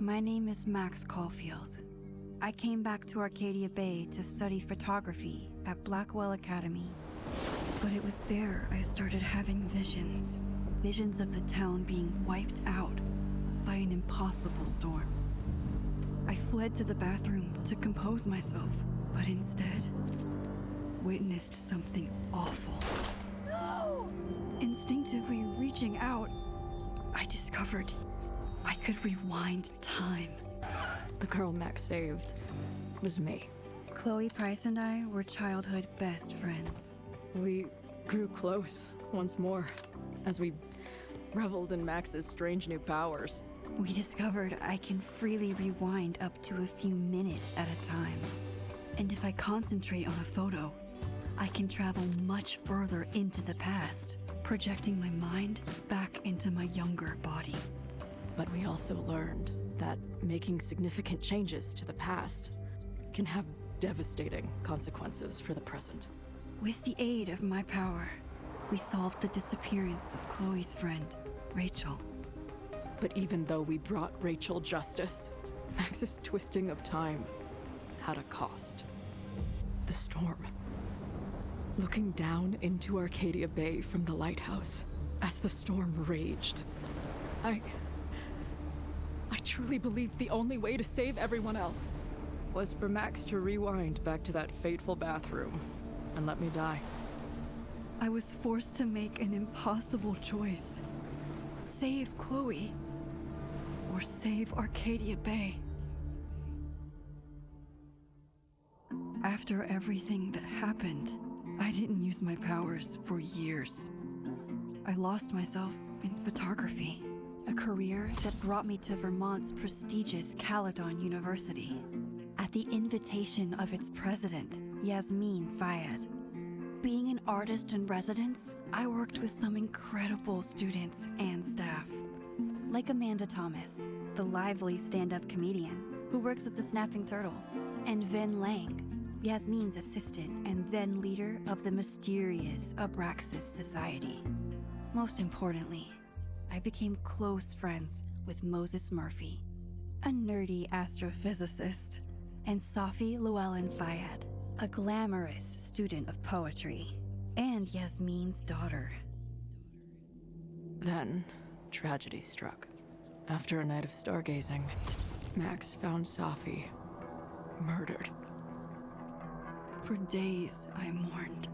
My name is Max Caulfield. I came back to Arcadia Bay to study photography at Blackwell Academy. But it was there I started having visions. Visions of the town being wiped out by an impossible storm. I fled to the bathroom to compose myself, but instead witnessed something awful. No! Instinctively reaching out, I discovered I could rewind time. The girl Max saved was me. Chloe Price and I were childhood best friends. We grew close once more as we reveled in Max's strange new powers. We discovered I can freely rewind up to a few minutes at a time. And if I concentrate on a photo, I can travel much further into the past, projecting my mind back into my younger body. But we also learned that making significant changes to the past can have devastating consequences for the present. With the aid of my power, we solved the disappearance of Chloe's friend, Rachel. But even though we brought Rachel justice, Max's twisting of time had a cost. The storm. Looking down into Arcadia Bay from the lighthouse as the storm raged, I truly believed the only way to save everyone else was for Max to rewind back to that fateful bathroom and let me die. I was forced to make an impossible choice. Save Chloe, or save Arcadia Bay. After everything that happened, I didn't use my powers for years. I lost myself in photography, a career that brought me to Vermont's prestigious Caledon University, at the invitation of its president, Yasmin Fayed. Being an artist in residence, I worked with some incredible students and staff, like Amanda Thomas, the lively stand-up comedian who works at the Snapping Turtle, and Vin Lang, Yasmin's assistant and then leader of the mysterious Abraxas Society. Most importantly, I became close friends with Moses Murphy, a nerdy astrophysicist, and Safi Llewellyn Fayed, a glamorous student of poetry, and Yasmin's daughter. Then, tragedy struck. After a night of stargazing, Max found Safi murdered. For days, I mourned.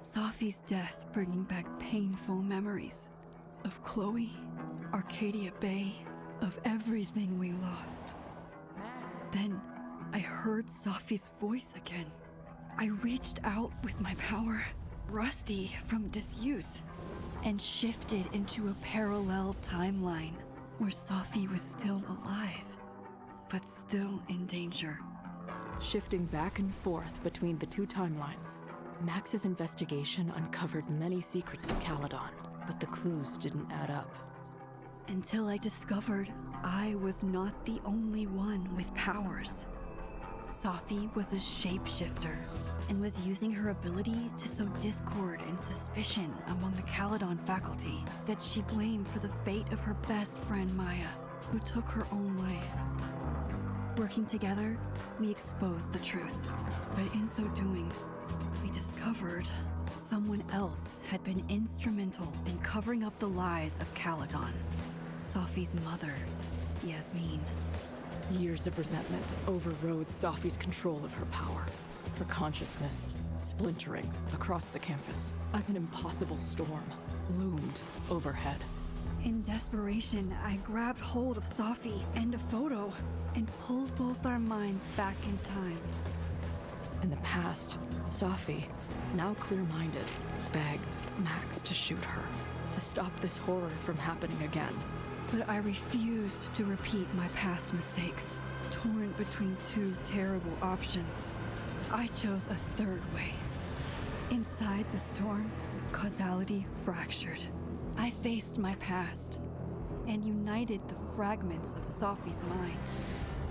Safi's death bringing back painful memories of Chloe, Arcadia Bay, of everything we lost. Then, I heard Safi's voice again. I reached out with my power, rusty from disuse, and shifted into a parallel timeline where Safi was still alive, but still in danger. Shifting back and forth between the two timelines, Max's investigation uncovered many secrets of Caledon, but the clues didn't add up. Until I discovered I was not the only one with powers. Safi was a shapeshifter and was using her ability to sow discord and suspicion among the Caledon faculty that she blamed for the fate of her best friend Maya, who took her own life. Working together, we exposed the truth, but in so doing, we discovered someone else had been instrumental in covering up the lies of Caledon. Safi's mother, Yasmin. Years of resentment overrode Safi's control of her power, her consciousness splintering across the campus as an impossible storm loomed overhead. In desperation, I grabbed hold of Safi and a photo and pulled both our minds back in time. In the past, Safi, now clear-minded, begged Max to shoot her, to stop this horror from happening again. But I refused to repeat my past mistakes, torn between two terrible options. I chose a third way. Inside the storm, causality fractured. I faced my past and united the fragments of Safi's mind.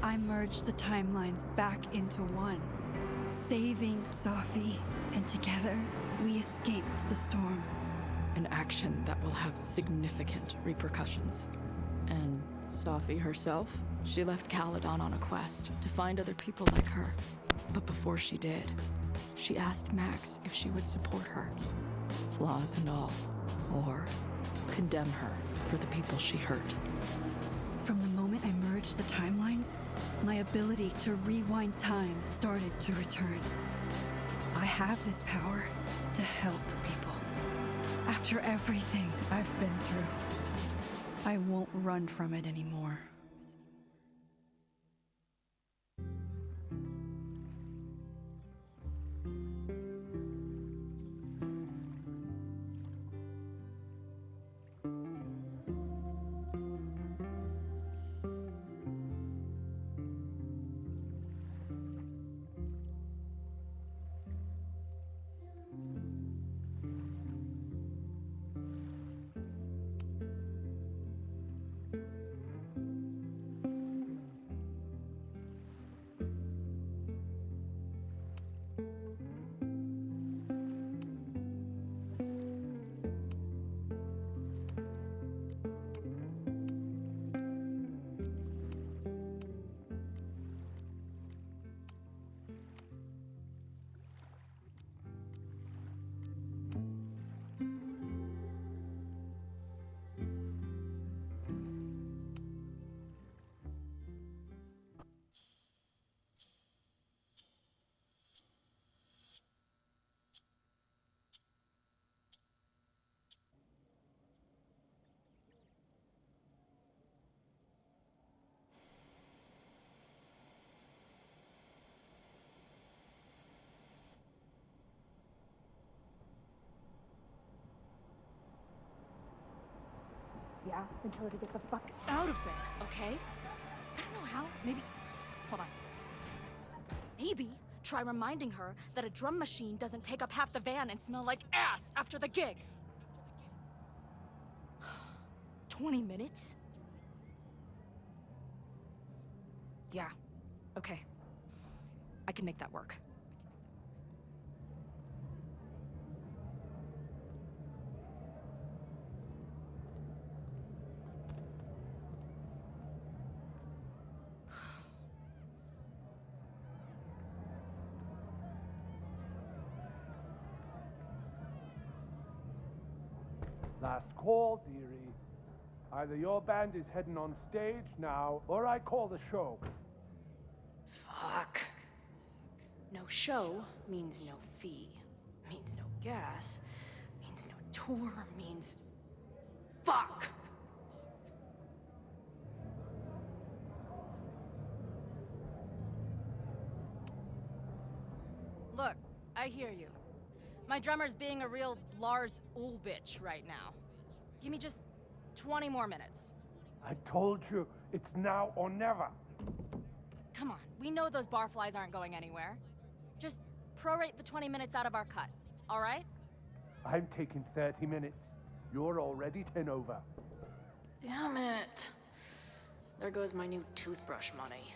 I merged the timelines back into one, saving Safi, and together we escaped the storm. An action that will have significant repercussions. And Safi herself, she left Caledon on a quest to find other people like her. But before she did, she asked Max if she would support her, flaws and all, or condemn her for the people she hurt. From the moment I merged the timelines, my ability to rewind time started to return. I have this power to help people. After everything I've been through, I won't run from it anymore. Yeah, and tell her to get the fuck out of there, okay? I don't know how. Maybe. Hold on. Maybe try reminding her that a drum machine doesn't take up half the van and smell like ass after the gig. 20 minutes? Yeah. Okay. I can make that work. Last call, dearie. Either your band is heading on stage now, or I call the show. Fuck. No show means no fee, means no gas, means no tour, means... Fuck! Look, I hear you. My drummer's being a real Lars Ul bitch right now. Give me just 20 more minutes. I told you, it's now or never. Come on, we know those barflies aren't going anywhere. Just prorate the 20 minutes out of our cut, all right? I'm taking 30 minutes. You're already 10 over. Damn it. There goes my new toothbrush money.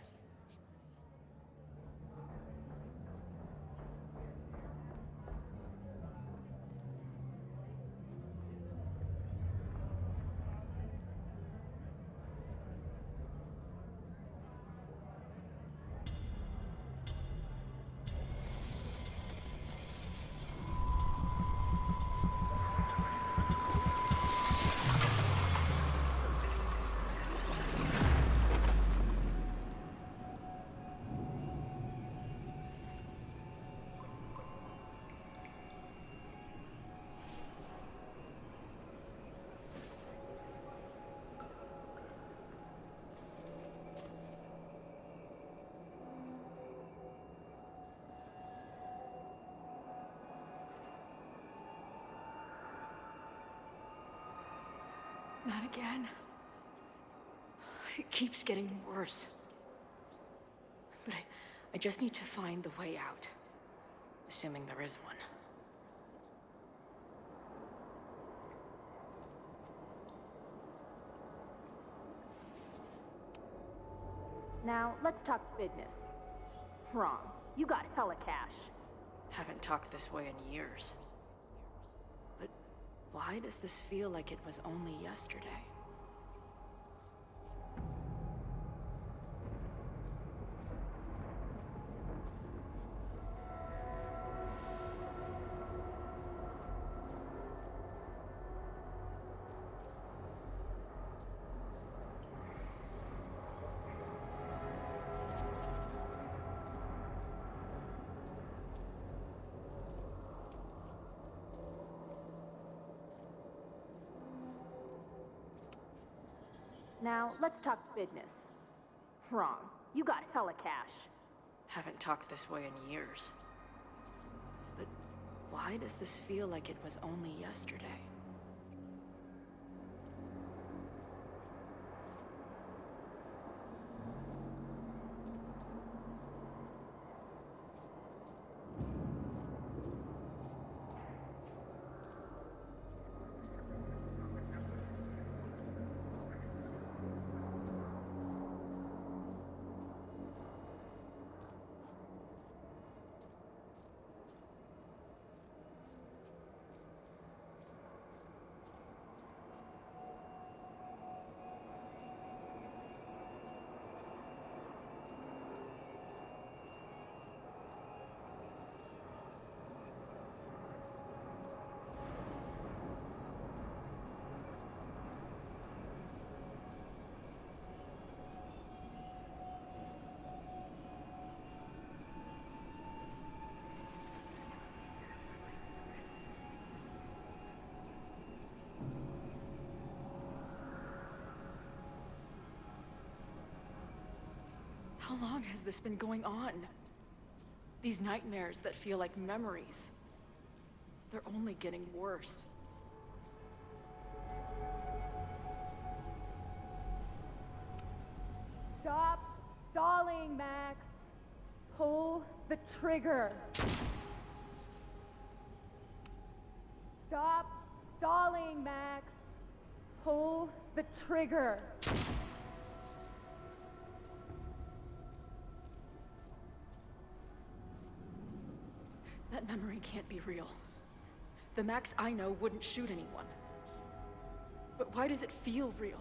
Not again. It keeps getting worse. But I just need to find the way out. Assuming there is one. Now, let's talk business. Wrong. You got hella cash. Haven't talked this way in years. But why does this feel like it was only yesterday? Now, let's talk business. Wrong. You got hella cash. Haven't talked this way in years. But why does this feel like it was only yesterday? How long has this been going on? These nightmares that feel like memories. They're only getting worse. Stop stalling, Max. Pull the trigger. Stop stalling, Max. Pull the trigger. That memory can't be real. The Max I know wouldn't shoot anyone. But why does it feel real?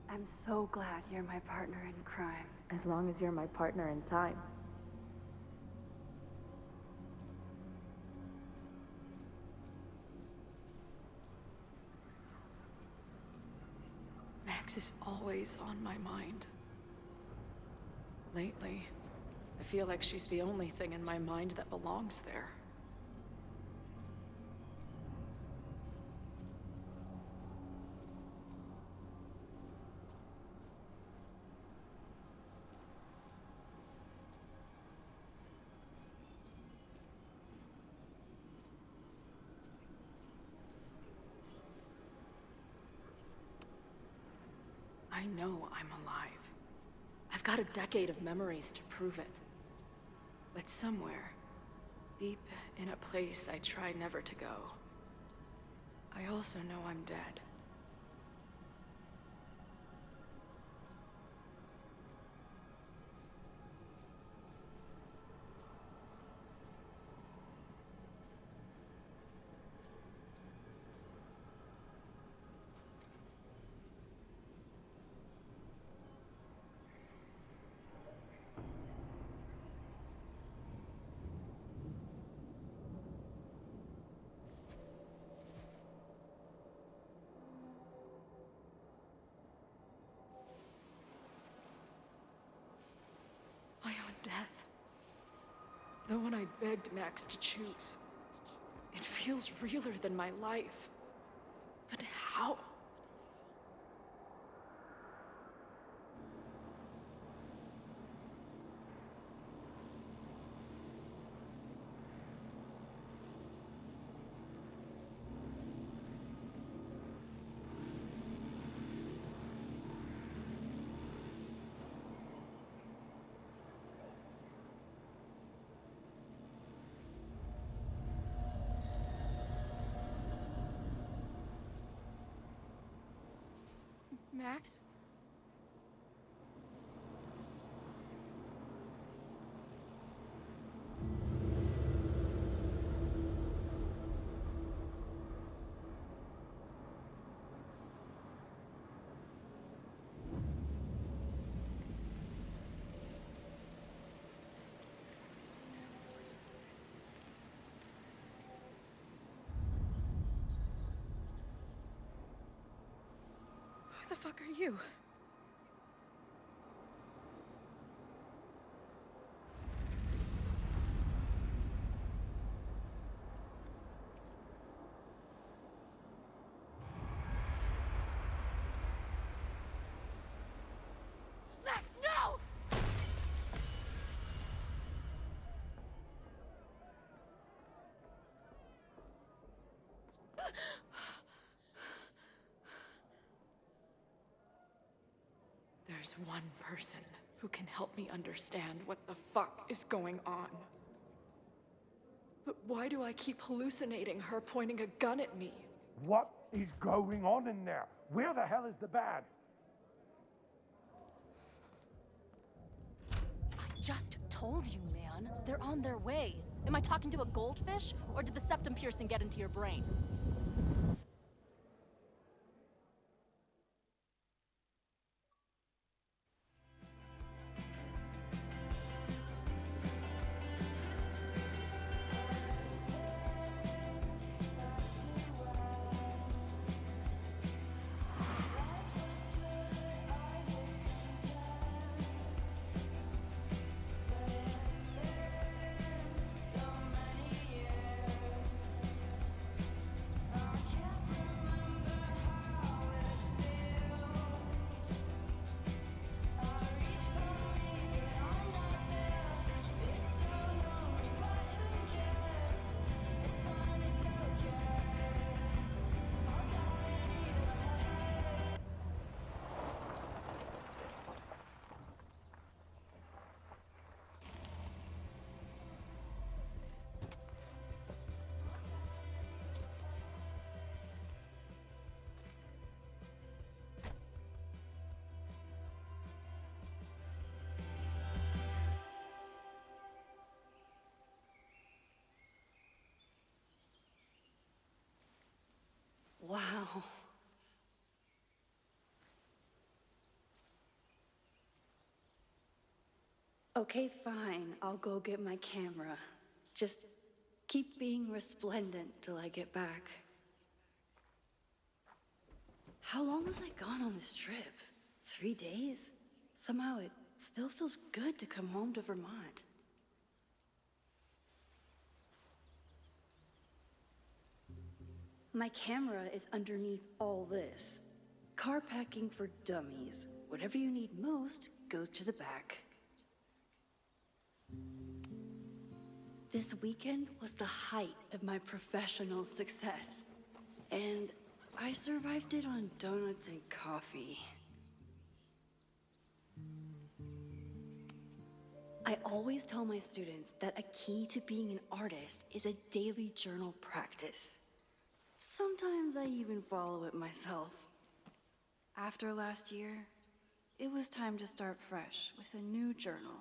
I'm so glad you're my partner in crime. As long as you're my partner in time. Max is always on my mind. Lately, I feel like she's the only thing in my mind that belongs there. I know I'm alive. I've got a decade of memories to prove it. But somewhere, deep in a place I try never to go, I also know I'm dead. My own death. The one I begged Max to choose. It feels realer than my life. But how? Max? Who the fuck are you? there's one person who can help me understand what the fuck is going on. But why do I keep hallucinating her pointing a gun at me? What is going on in there? Where the hell is the bad? I just told you, man. They're on their way. Am I talking to a goldfish, or did the septum piercing get into your brain? Wow. Okay, fine. I'll go get my camera. Just keep being resplendent till I get back. How long was I gone on this trip? 3 days? Somehow it still feels good to come home to Vermont. My camera is underneath all this. Car packing for dummies. Whatever you need most goes to the back. This weekend was the height of my professional success. And I survived it on donuts and coffee. I always tell my students that a key to being an artist is a daily journal practice. Sometimes I even follow it myself. After last year, it was time to start fresh with a new journal.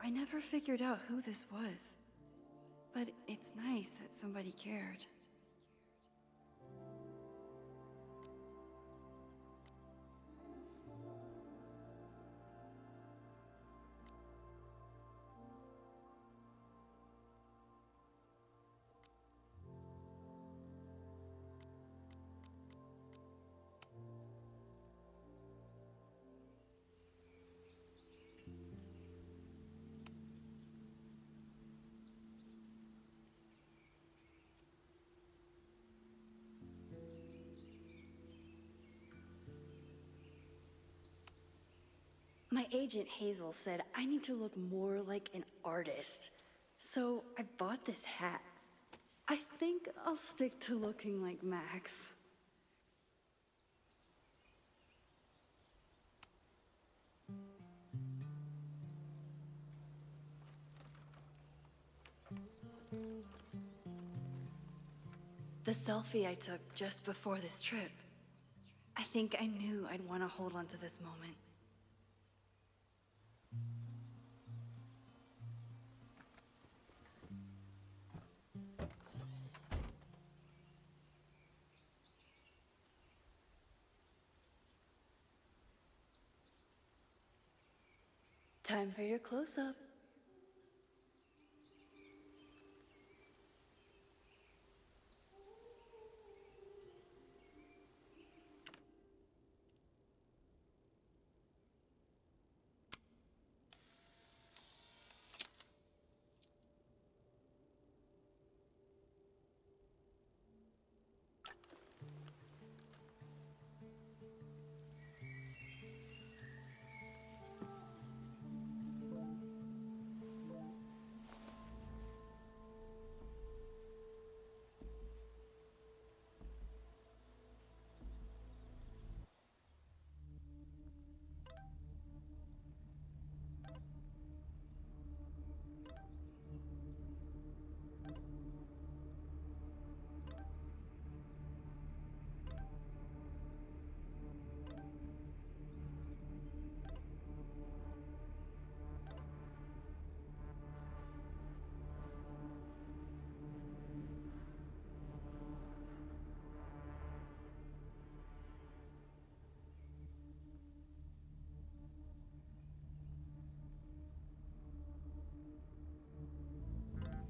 I never figured out who this was. But it's nice that somebody cared. My agent Hazel said I need to look more like an artist. So I bought this hat. I think I'll stick to looking like Max. The selfie I took just before this trip. I think I knew I'd want to hold on to this moment. Time for your close-up.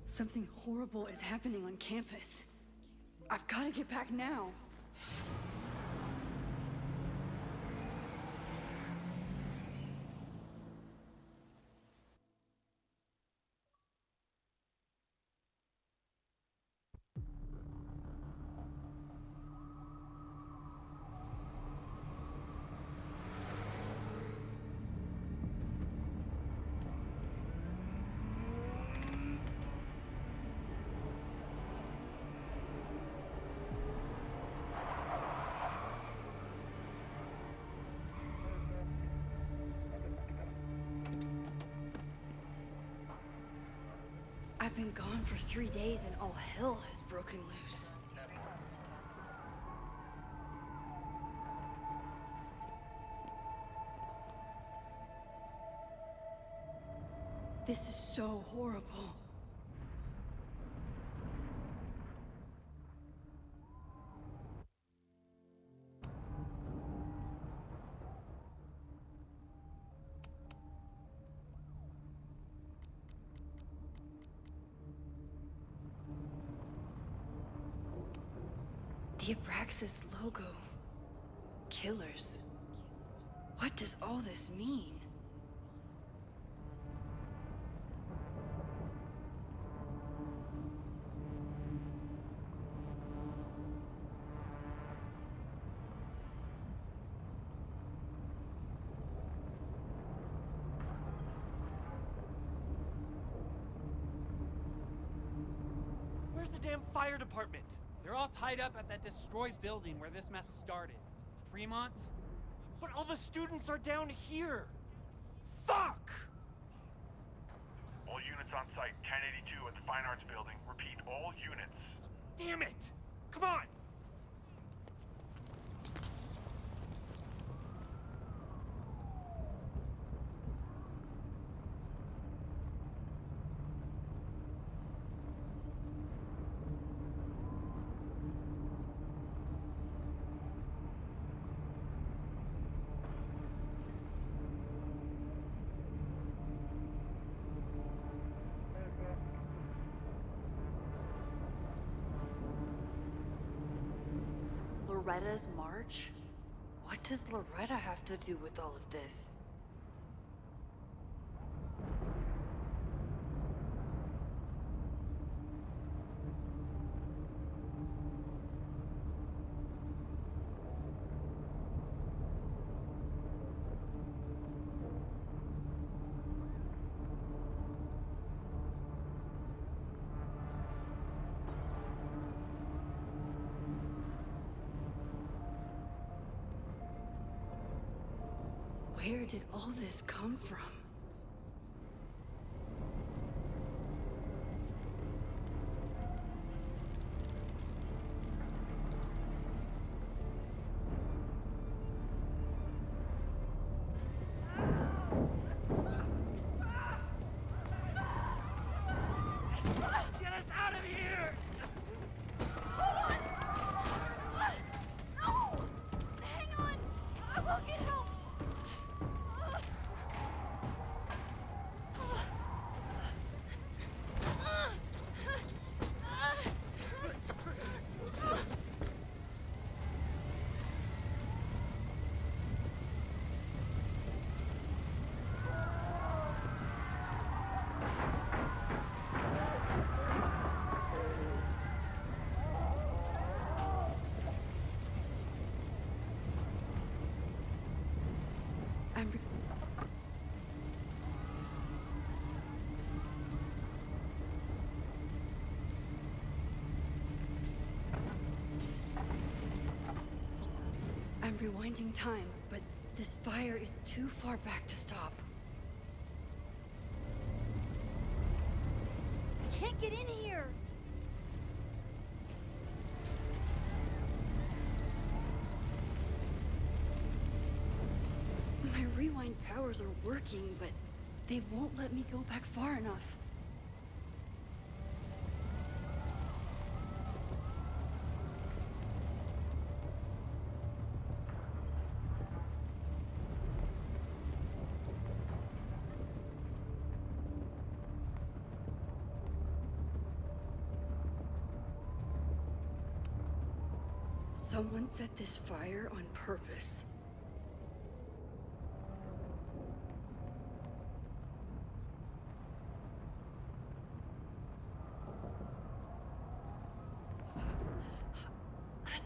Something horrible is happening on campus. I've got to get back now. I've been gone for 3 days and all hell has broken loose. This is so horrible. The Abraxas logo. Killers. What does all this mean? Where's the damn fire department? They're all tied up at that destroyed building where this mess started. Fremont? But all the students are down here! Fuck! All units on site, 1082 at the Fine Arts Building. Repeat, all units. Damn it! Come on! Loretta's march? What does Loretta have to do with all of this? Where did all this come from? Get us out of here! No! Hang on! I will get help! I'm rewinding time, but this fire is too far back to stop. I can't get in here! My rewind powers are working, but they won't let me go back far enough. Someone set this fire on purpose.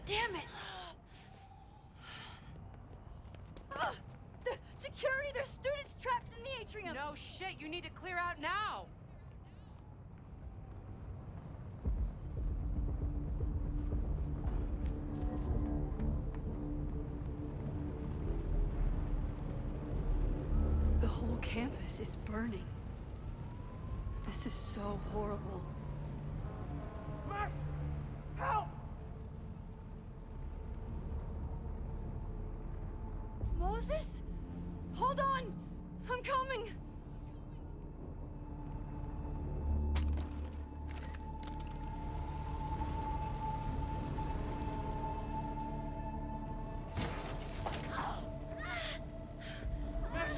Damn it! The security! There's students trapped in the atrium! No shit, you need to clear out now! The whole campus is burning. This is so horrible. Max! Help! Moses? Hold on! I'm coming! Max,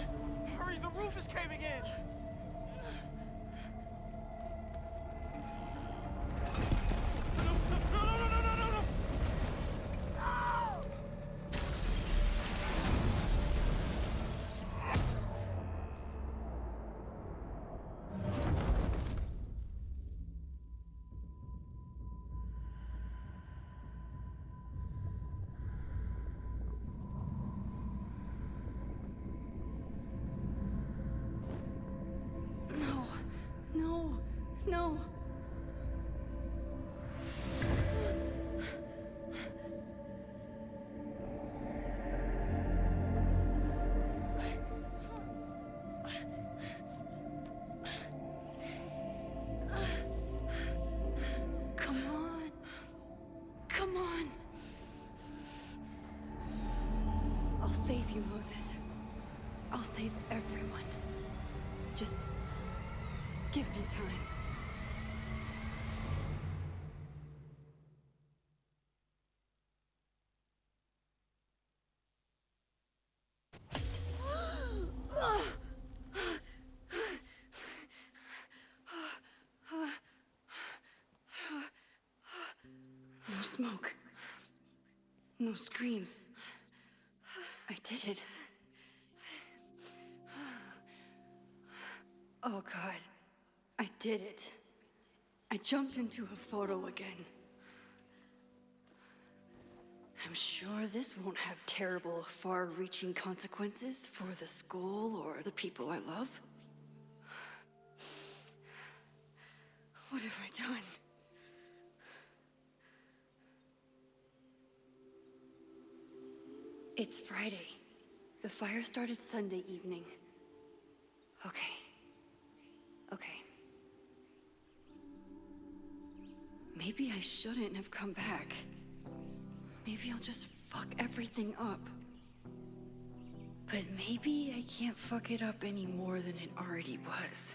hurry, the roof is caving in! No! No, no, no. Come on. Come on. I'll save you, Moses. I'll save everyone. Just give me time. No smoke. No screams. I did it. Oh God, I did it. I jumped into a photo again. I'm sure this won't have terrible, far-reaching consequences for the school or the people I love. What have I done? It's Friday. The fire started Sunday evening. Okay. Maybe I shouldn't have come back. Maybe I'll just fuck everything up. But maybe I can't fuck it up any more than it already was.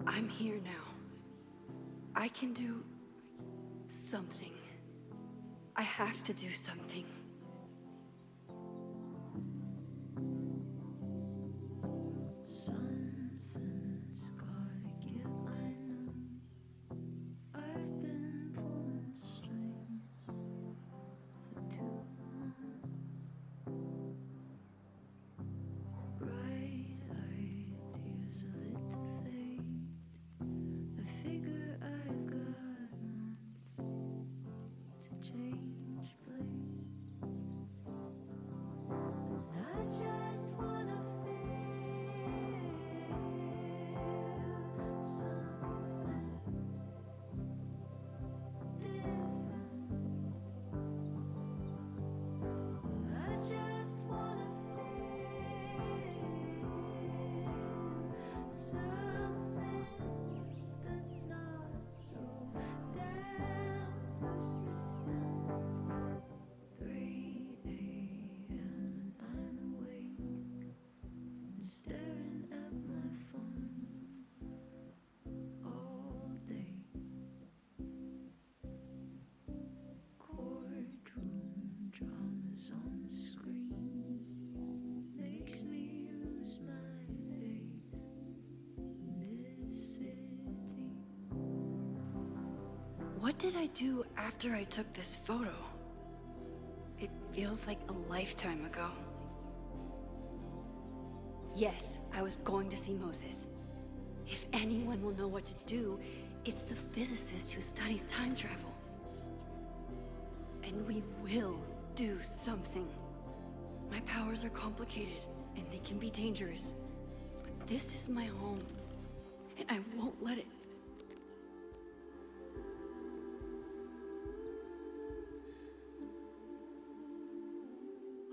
I'm here now. I can do something. I have to do something. What did I do after I took this photo? It feels like a lifetime ago. Yes, I was going to see Moses. If anyone will know what to do, it's the physicist who studies time travel. And we will do something. My powers are complicated, and they can be dangerous. But this is my home, and I won't let it.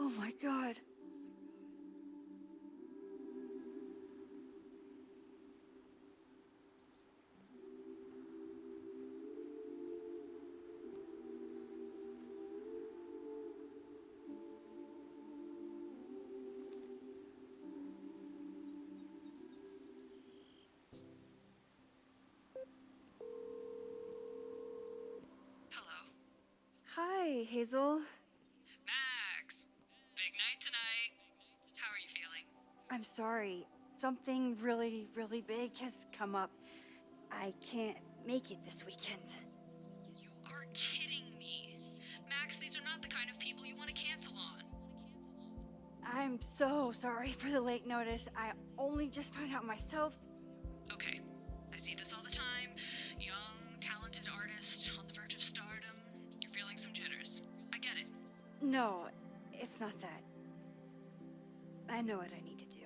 Oh my God. Hello. Hi, Hazel. Max! Big night tonight. How are you feeling? I'm sorry. Something really, really big has come up. I can't make it this weekend. You are kidding me. Max, these are not the kind of people you want to cancel on. I'm so sorry for the late notice. I only just found out myself. Okay, I see this all the time. Young, talented artist on the verge of stardom. You're feeling some jitters. I get it. No, it's not that. I know what I need to do.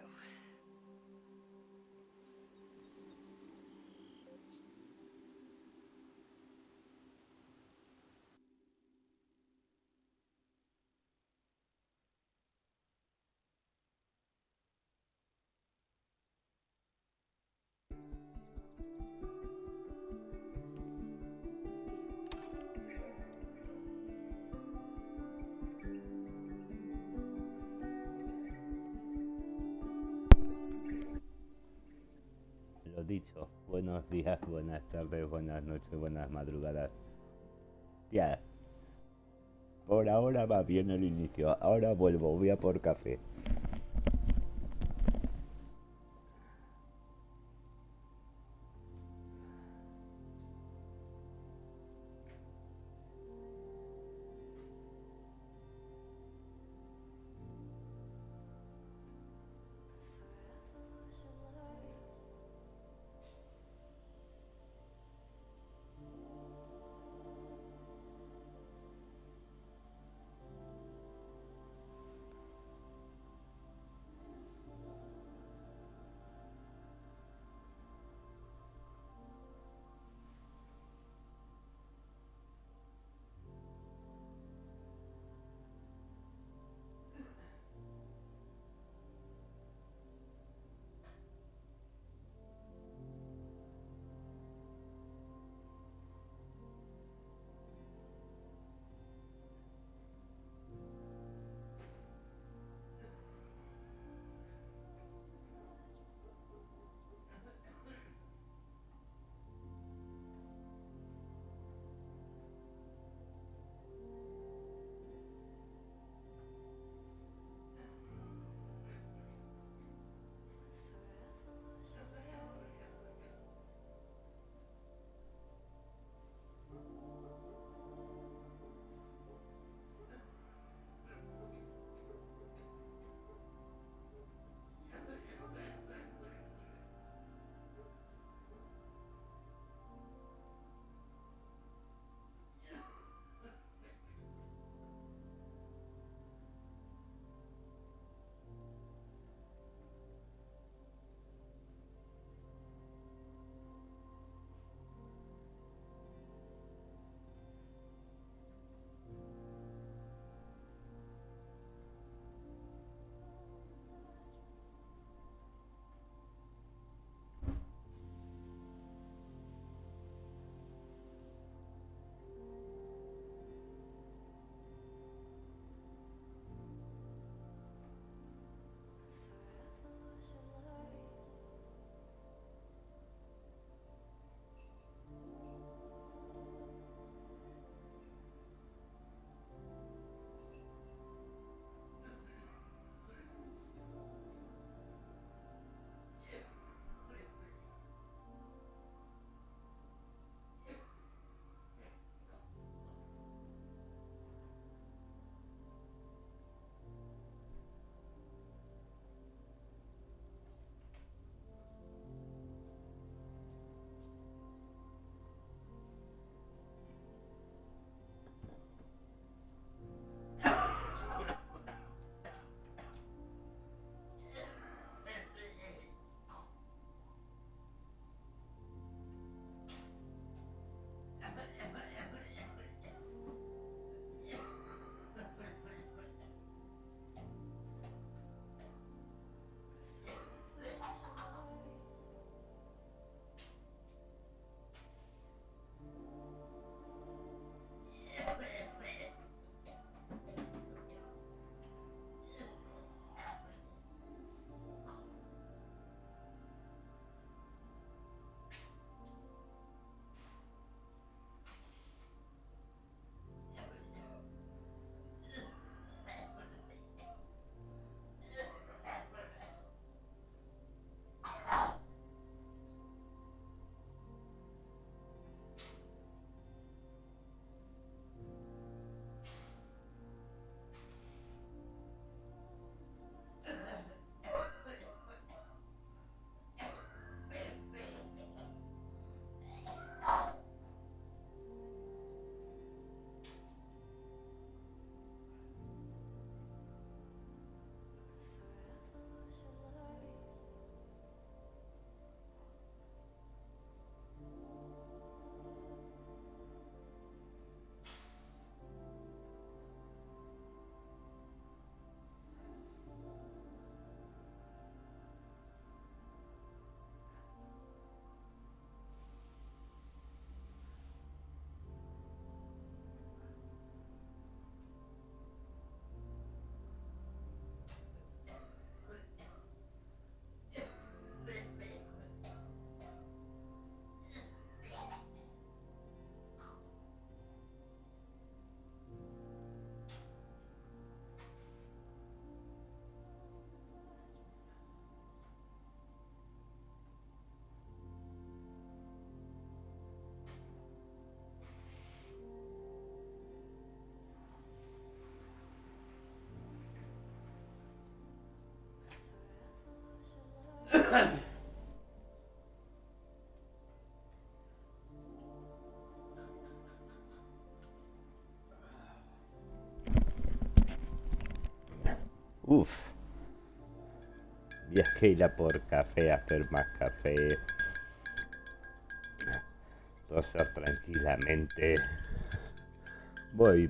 Lo dicho, buenos días, buenas tardes, buenas noches, buenas madrugadas. Ya, por ahora va bien el inicio, ahora vuelvo, voy a por café. Uf. Y es que ir a por café, hacer más café. Tosar tranquilamente. Voy.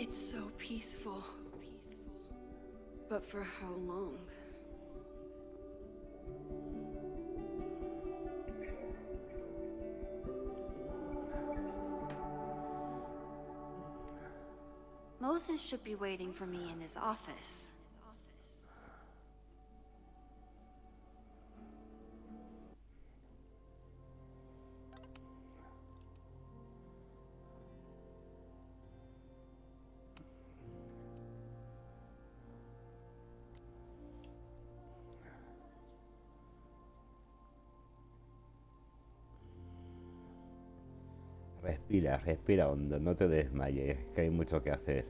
It's so peaceful. But for how long? Moses should be waiting for me in his office. Respira hondo, no te desmayes, que hay mucho que hacer.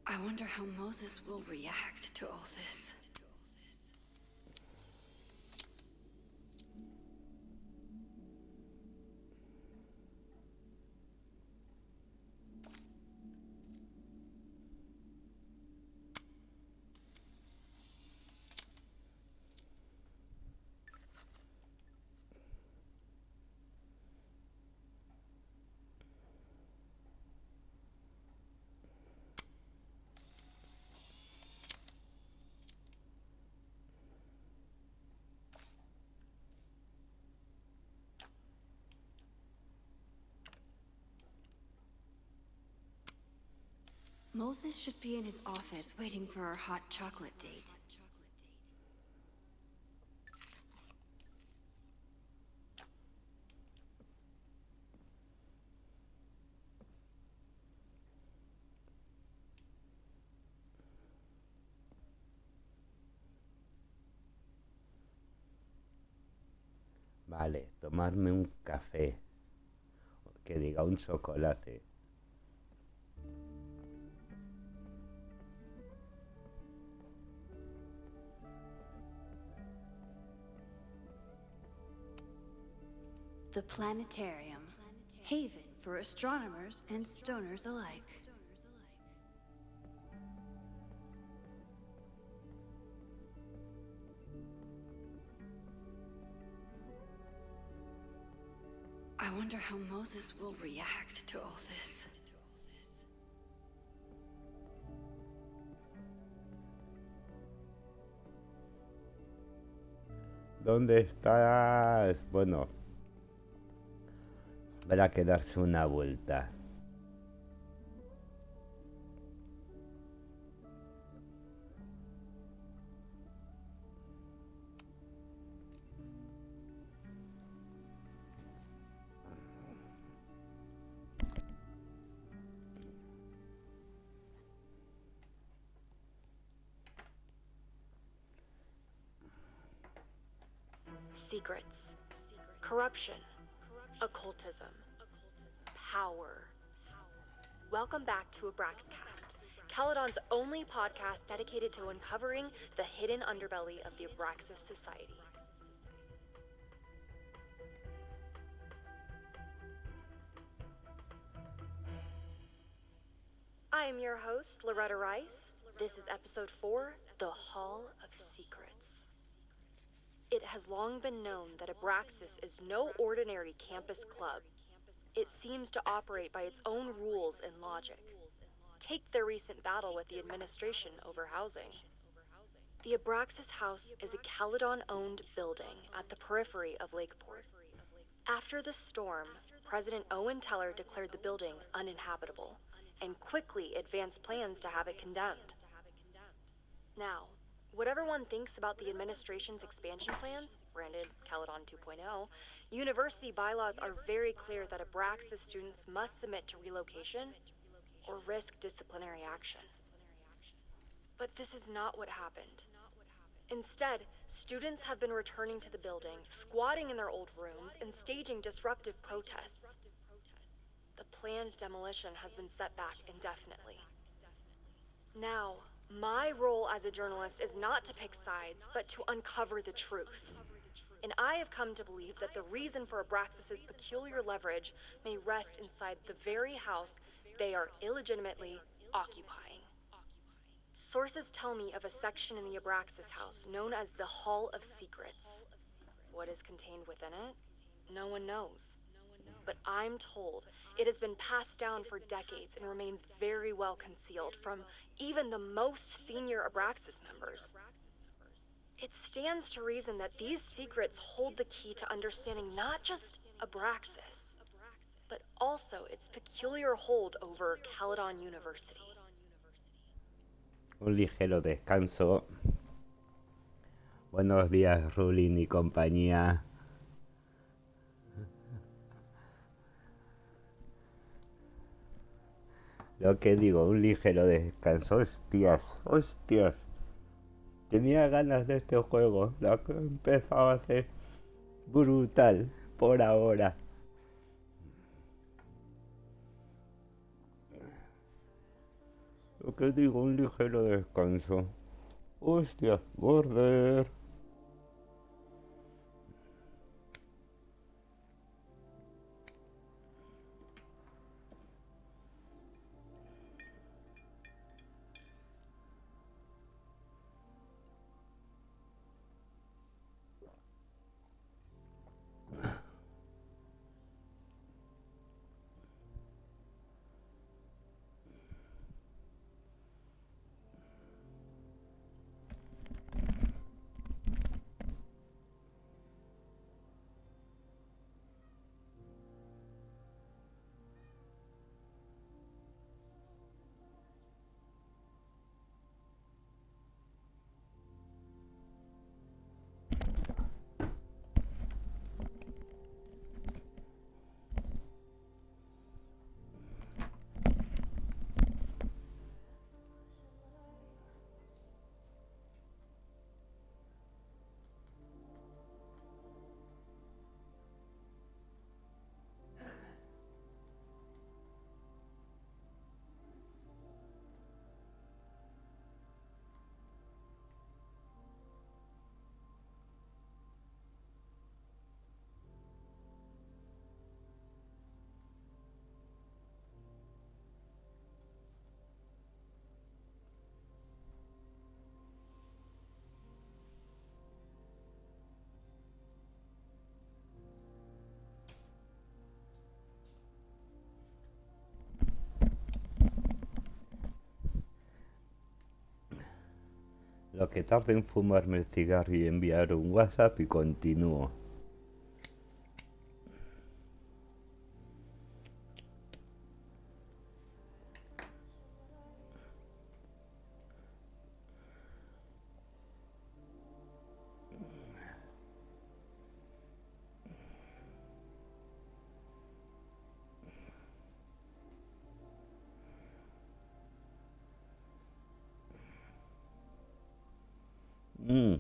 I wonder how Moses will react to all this. Moses should be in his office waiting for our hot chocolate date. Vale, tomarme un café. Que diga un chocolate. The planetarium. Haven for astronomers and stoners alike. I wonder how Moses will react to all this. ¿Dónde estás? Bueno, habrá que darse una vuelta. Secrets, corruption, occultism, power. Welcome back to Abraxcast, Caledon's only podcast dedicated to uncovering the hidden underbelly of the Abraxas Society. I am your host, Loretta Rice. This is episode 4, The Hall of Secrets. It has long been known that Abraxas is no ordinary campus club. It seems to operate by its own rules and logic. Take their recent battle with the administration over housing. The Abraxas House is a Caledon-owned building at the periphery of Lakeport. After the storm, President Owen Teller declared the building uninhabitable and quickly advanced plans to have it condemned. Now, whatever one thinks about the administration's expansion plans, branded Caledon 2.0, university bylaws are very clear that Abraxas students must submit to relocation or risk disciplinary action. But this is not what happened. Instead, students have been returning to the building, squatting in their old rooms, and staging disruptive protests. The planned demolition has been set back indefinitely. Now, my role as a journalist is not to pick sides, but to uncover the truth. And I have come to believe that the reason for Abraxas' peculiar leverage may rest inside the very house they are illegitimately occupying. Sources tell me of a section in the Abraxas house known as the Hall of Secrets. What is contained within it? No one knows. But I'm told it has been passed down for decades and remains very well concealed from even the most senior Abraxas members. It stands to reason that these secrets hold the key to understanding not just Abraxas, but also its peculiar hold over Caledon University. Un ligero descanso. Buenos días, Rulin y compañía. Lo que digo, un ligero descanso. Hostias, hostias. Tenía ganas de este juego. Lo que empezaba a ser brutal por ahora. Lo que digo, un ligero descanso. Hostias, border. Lo que tarde en fumarme el cigarro y enviar un WhatsApp y continúo. Mm.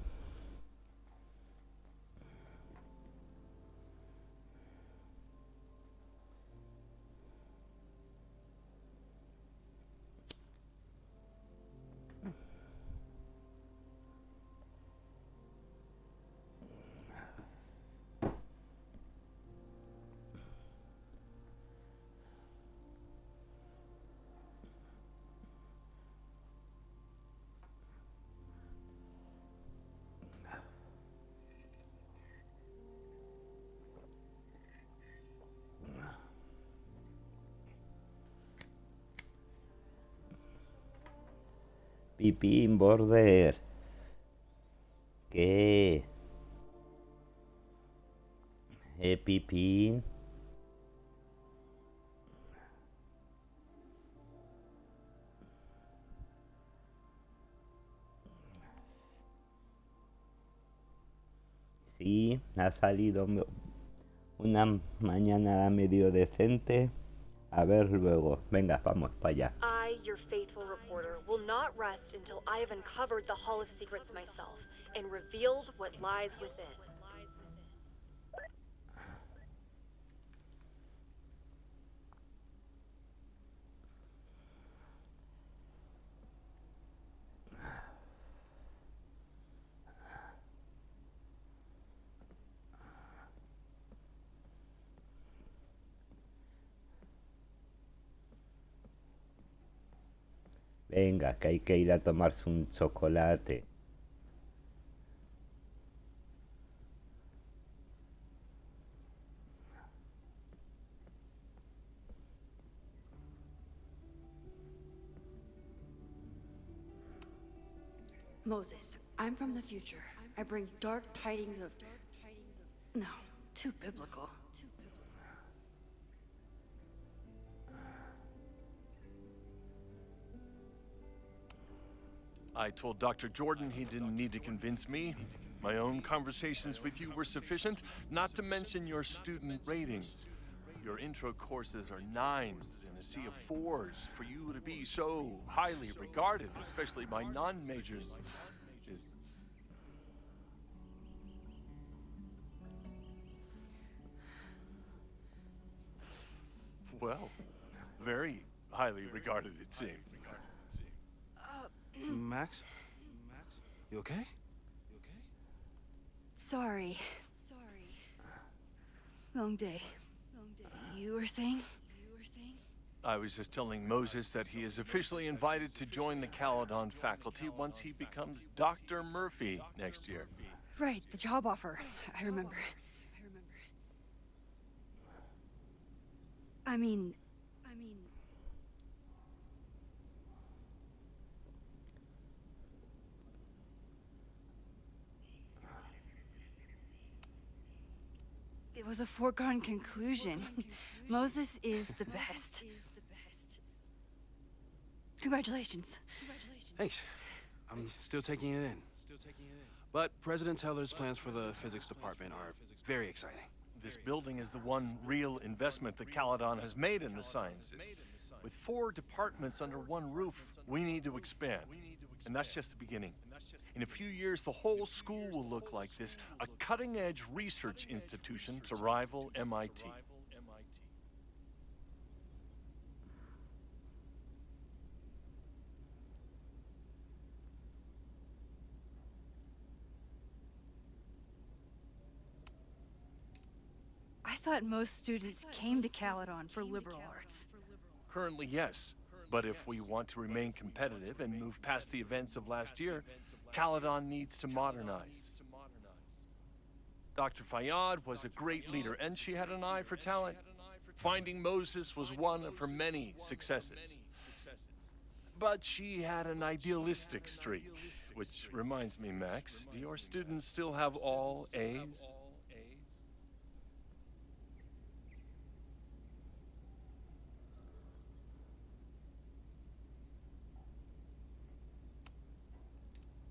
Pipín, border. ¿Qué? Pipín. Sí, ha salido una mañana medio decente. A ver luego. Venga, vamos para allá. I, your faithful reporter, will not rest until I have uncovered the Hall of Secrets myself and revealed what lies within. Venga, que hay que ir a tomarse un chocolate. Moses, I'm from the future. I bring dark tidings of... No, too biblical. I told Dr. Jordan he didn't need to convince me. My own conversations with you were sufficient, not to mention your student ratings. Your intro courses are 9s in a sea of 4s. For you to be so highly regarded, especially by non-majors, is... Well, very highly regarded, it seems. Max? You okay? Sorry. Long day. You were saying? I was just telling Moses that he is officially invited to join the Caledon faculty once he becomes Dr. Murphy next year. Right, the job offer. I remember. I mean... It was a foregone conclusion. Moses is the best. Congratulations. Thanks. I'm still taking it in. But President Teller's plans for the physics department are very exciting. This building is the one real investment that Caledon has made in the sciences. With 4 departments under one roof, we need to expand. And that's just the beginning. In a few years, the whole school will look like this, a cutting-edge research institution to rival MIT. I thought most students came to Caledon for liberal arts. Currently, yes. But if we want to remain competitive and move past the events of last year, Caledon needs to modernize. Dr. Fayyad was a great leader, and she had an eye for talent. Finding Moses was one of her many successes. But she had an idealistic streak, Which reminds me, Max, do your students still have all A's?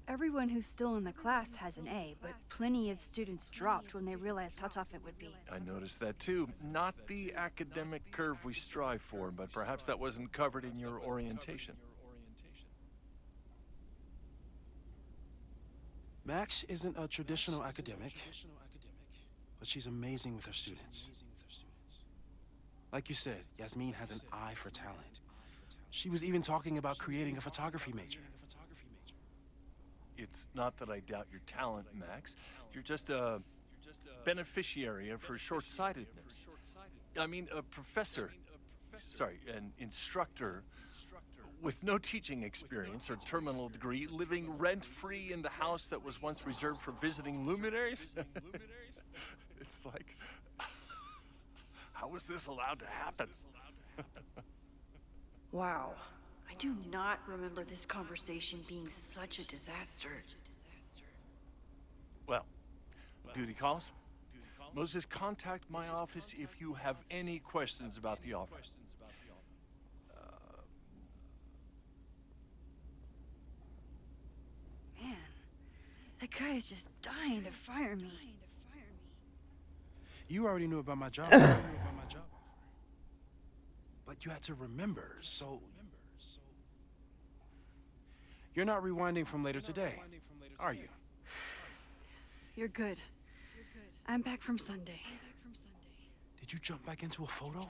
Everyone who's still in the class has an A, but plenty of students dropped when they realized how tough it would be. I noticed that too. Not the academic curve we strive for, but perhaps that wasn't covered in your orientation. Max isn't a traditional academic, but she's amazing with her students. Like you said, Yasmin has an eye for talent. She was even talking about creating a photography major. It's not that I doubt your talent, Max. You're just a beneficiary of her short-sightedness. I mean, a professor, an instructor with no teaching experience or terminal degree, living rent-free in the house that was once reserved for visiting luminaries? It's like, how was this allowed to happen? Wow. I do not remember this conversation being such a disaster. Well, duty calls. Moses, contact my office if you have any questions about the offer. Man, that guy is just dying to fire me. You already knew about my job. But you had to remember, so... You're not rewinding from later today, are you? You're good. I'm back from Sunday. Did you jump back into a photo?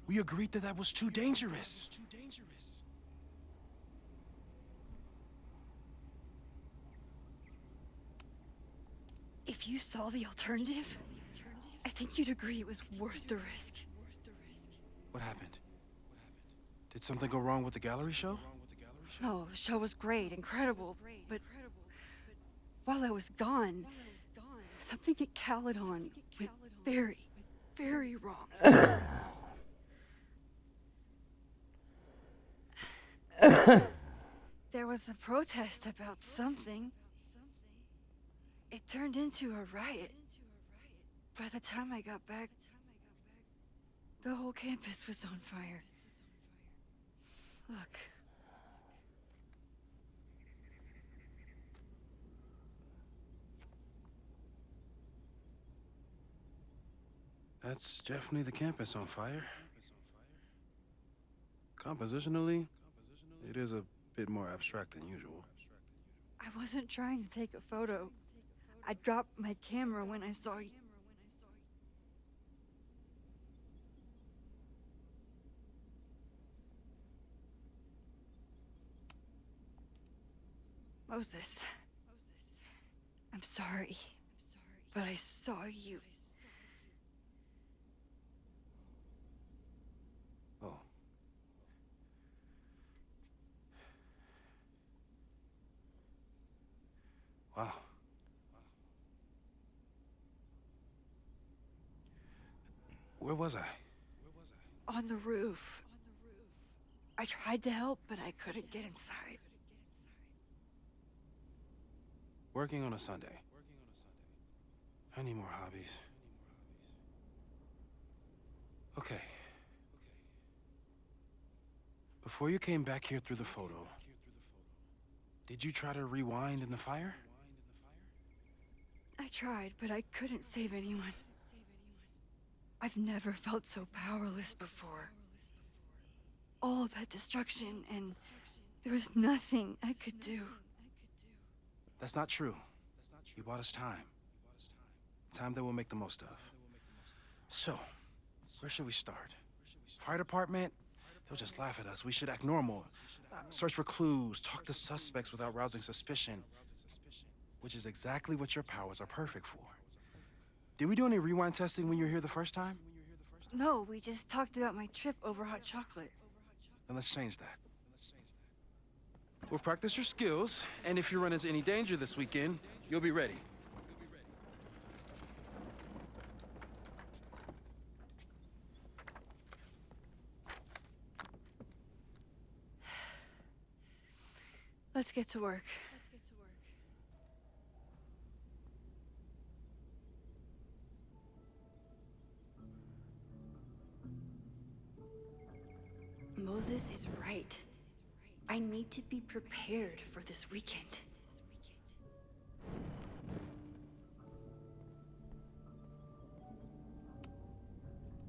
We agreed that that was too dangerous. If you saw the alternative, I think you'd agree it was worth the risk. What happened? Did something go wrong with the gallery show? No, the show was great, incredible, but while I was gone, something at Caledon went very, very wrong. There was a protest about something. It turned into a riot. By the time I got back, the whole campus was on fire. Look. That's definitely the campus on fire. Compositionally, it is a bit more abstract than usual. I wasn't trying to take a photo. I dropped my camera when I saw you. Moses. I'm sorry, but I saw you. Oh. Wow. Where was I? On the roof. I tried to help, but I couldn't get inside. Working on a Sunday. I need more hobbies. Okay. Before you came back here through the photo, did you try to rewind in the fire? I tried, but I couldn't save anyone. I've never felt so powerless before. All that destruction, and there was nothing I could do. That's not true. You bought us time. Time that we'll make the most of. So, where should we start? Fire department? They'll just laugh at us. We should act normal. Search for clues, talk to suspects without rousing suspicion. Which is exactly what your powers are perfect for. Did we do any rewind testing when you were here the first time? No, we just talked about my trip over hot chocolate. Then let's change that. We'll practice your skills, and if you run into any danger this weekend, you'll be ready. Let's get to work. Moses is right. I need to be prepared for this weekend.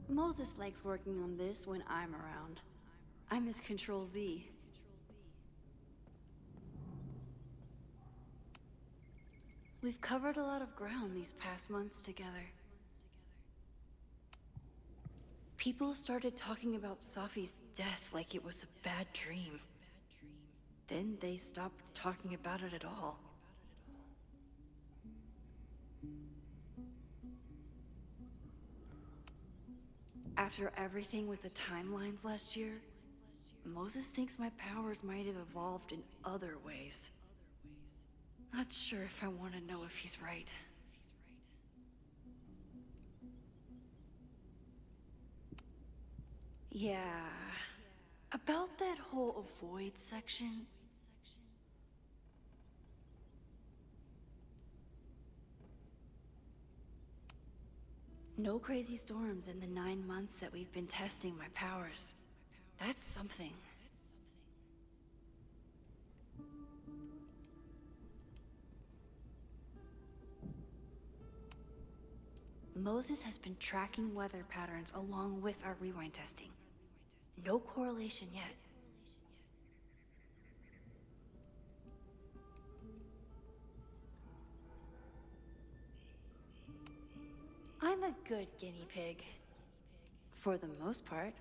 Moses likes working on this when I'm around. I'm his Control Z. We've covered a lot of ground these past months together. People started talking about Safi's death like it was a bad dream. Then they stopped talking about it at all. After everything with the timelines last year, Moses thinks my powers might have evolved in other ways. Not sure if I want to know if he's right. Yeah, about that whole avoid section. No crazy storms in the 9 months that we've been testing my powers. That's something. Moses has been tracking weather patterns along with our rewind testing. No correlation yet. I'm a good guinea pig. For the most part.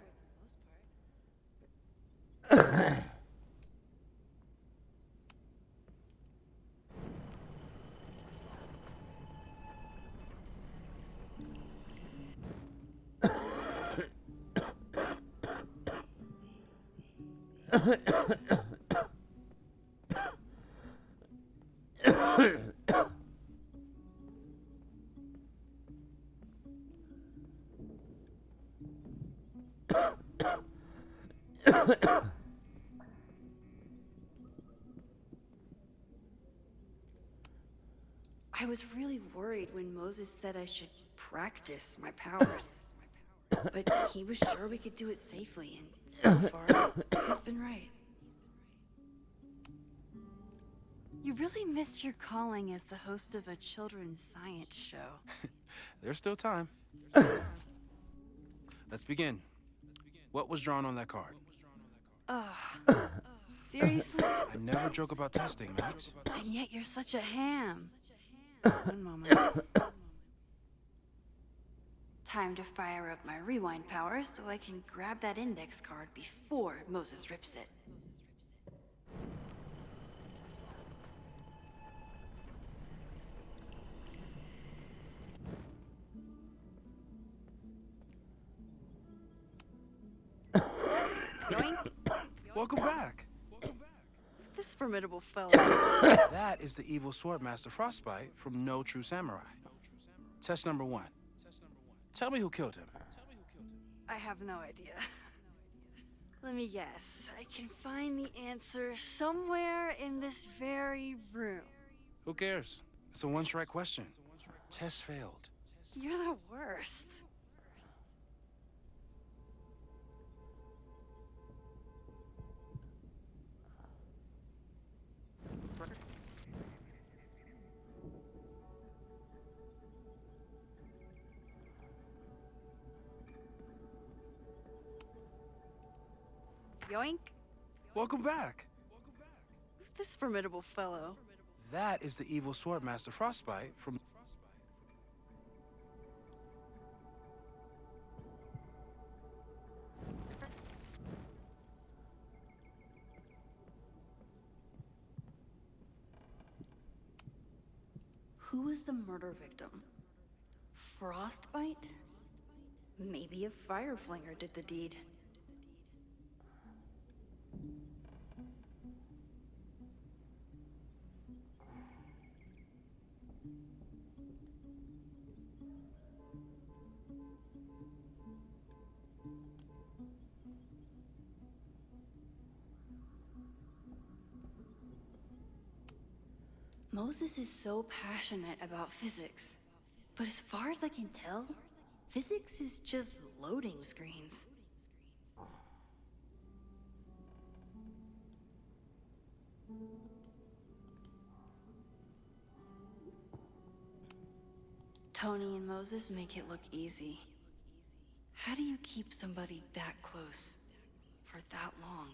I was really worried when Moses said I should practice my powers. But he was sure we could do it safely, and so far, he's been right. You really missed your calling as the host of a children's science show. There's still time. Let's begin. What was drawn on that card? Seriously? I never joke about testing, Max. And yet you're such a ham. One moment. Time to fire up my rewind powers so I can grab that index card before Moses rips it. Yoink. Welcome back. Who's this formidable fellow? That is the evil sword master Frostbite from No True Samurai. Test number 1. Tell me who killed him. I have no idea. Let me guess. I can find the answer somewhere in this very room. Who cares? It's a one-strike question. Test failed. You're the worst. Yoink. Welcome back. Who's this formidable fellow? That is the evil sword master Frostbite from... Who was the murder victim? Frostbite? Maybe a fireflinger did the deed. Moses is so passionate about physics, but as far as I can tell, physics is just loading screens. Tony and Moses make it look easy. How do you keep somebody that close for that long?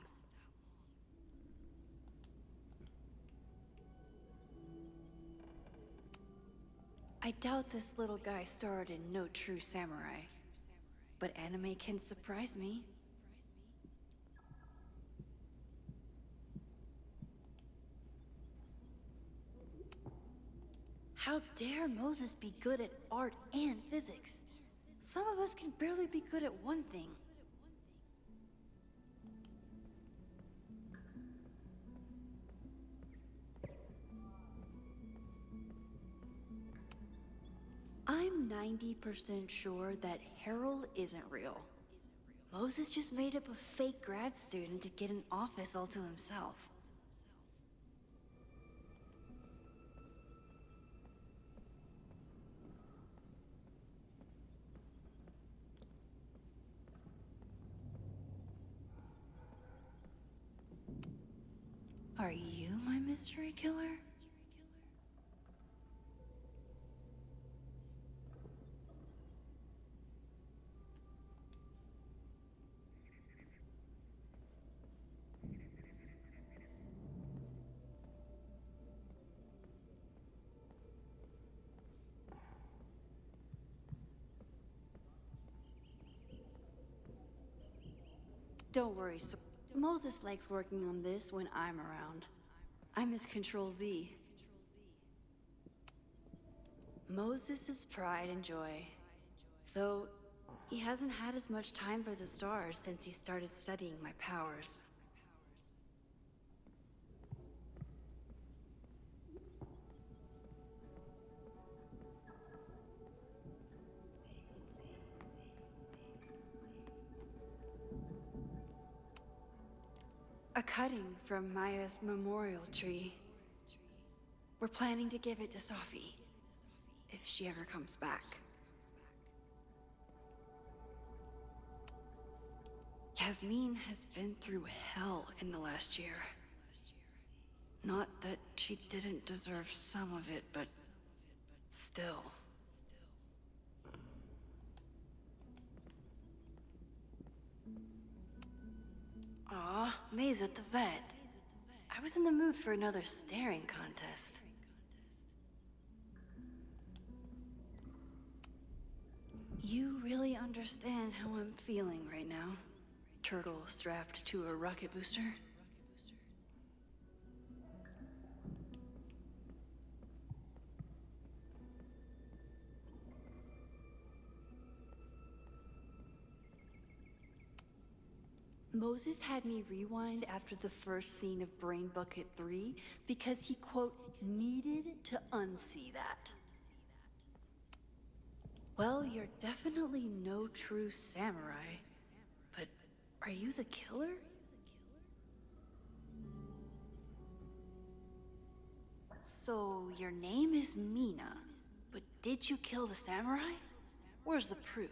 I doubt this little guy starred in No True Samurai, but anime can surprise me. How dare Moses be good at art and physics? Some of us can barely be good at one thing. I'm 90% sure that Harold isn't real. Moses just made up a fake grad student to get an office all to himself. Are you my mystery killer? Don't worry, Moses likes working on this when I'm around. I'm his Control Z. Moses' pride and joy. Though, he hasn't had as much time for the stars since he started studying my powers. A cutting from Maya's memorial tree. We're planning to give it to Sophie, if she ever comes back. Yasmin has been through hell in the last year. Not that she didn't deserve some of it, but still. Aw, May's at the vet. I was in the mood for another staring contest. You really understand how I'm feeling right now? Turtle strapped to a rocket booster? Moses had me rewind after the first scene of Brain Bucket 3 because he, quote, needed to unsee that. Well, you're definitely no true samurai. But are you the killer? So, your name is Mina, but did you kill the samurai? Where's the proof?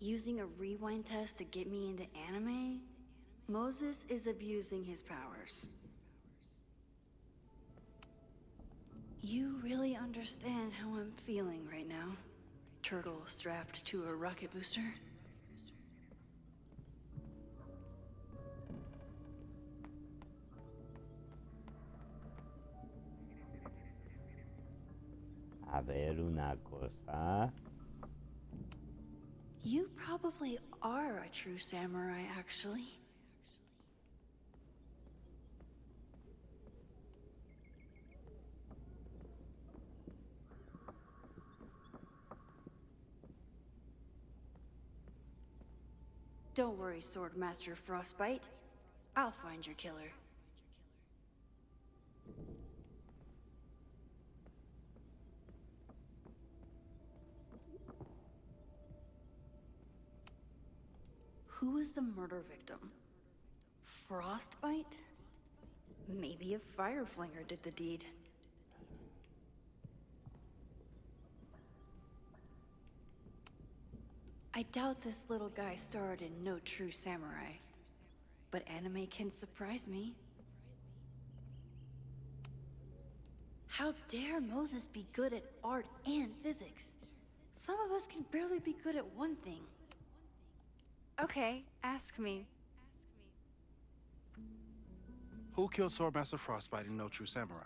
Using a rewind test to get me into anime? Moses is abusing his powers. You really understand how I'm feeling right now? Turtle strapped to a rocket booster? A ver una cosa. You probably are a true samurai, actually. Don't worry, Swordmaster Frostbite. I'll find your killer. Who was the murder victim? Frostbite? Maybe a fire flinger did the deed. I doubt this little guy starred in No True Samurai, but anime can surprise me. How dare Moses be good at art and physics? Some of us can barely be good at one thing. Okay, ask me. Who killed Swordmaster Frostbite in No True Samurai?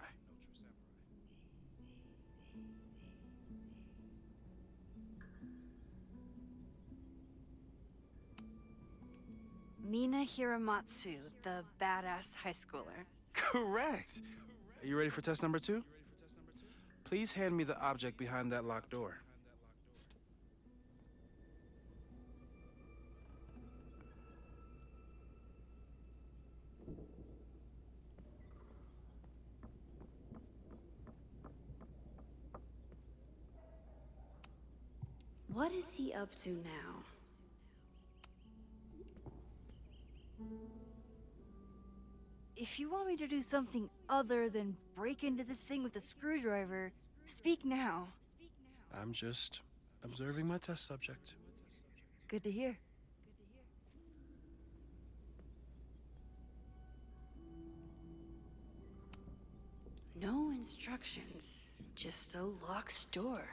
Mina Hiramatsu, the badass high schooler. Correct! Are you ready for test number 2? Please hand me the object behind that locked door. What is he up to now? If you want me to do something other than break into this thing with a screwdriver, speak now. I'm just observing my test subject. Good to hear. No instructions, just a locked door.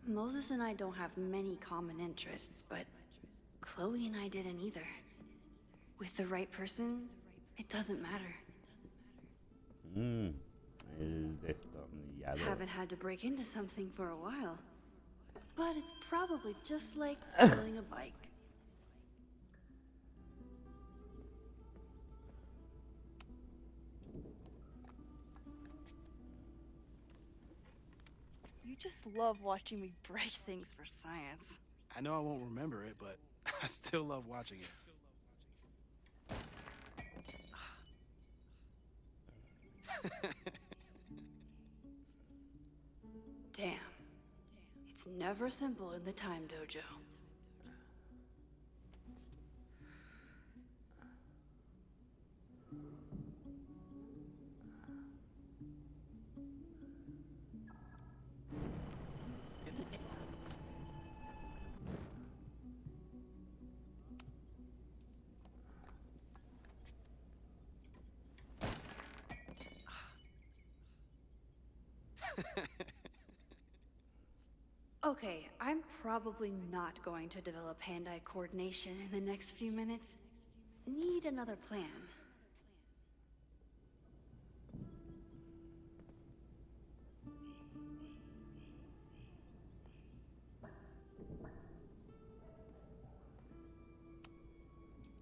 Moses and I don't have many common interests, but Chloe and I didn't either. With the right person, it doesn't matter. El destornillador. Haven't had to break into something for a while. But it's probably just like stealing a bike. You just love watching me break things for science. I know I won't remember it, but I still love watching it. Damn. It's never simple in the time dojo. Okay, I'm probably not going to develop hand-eye coordination in the next few minutes. Need another plan.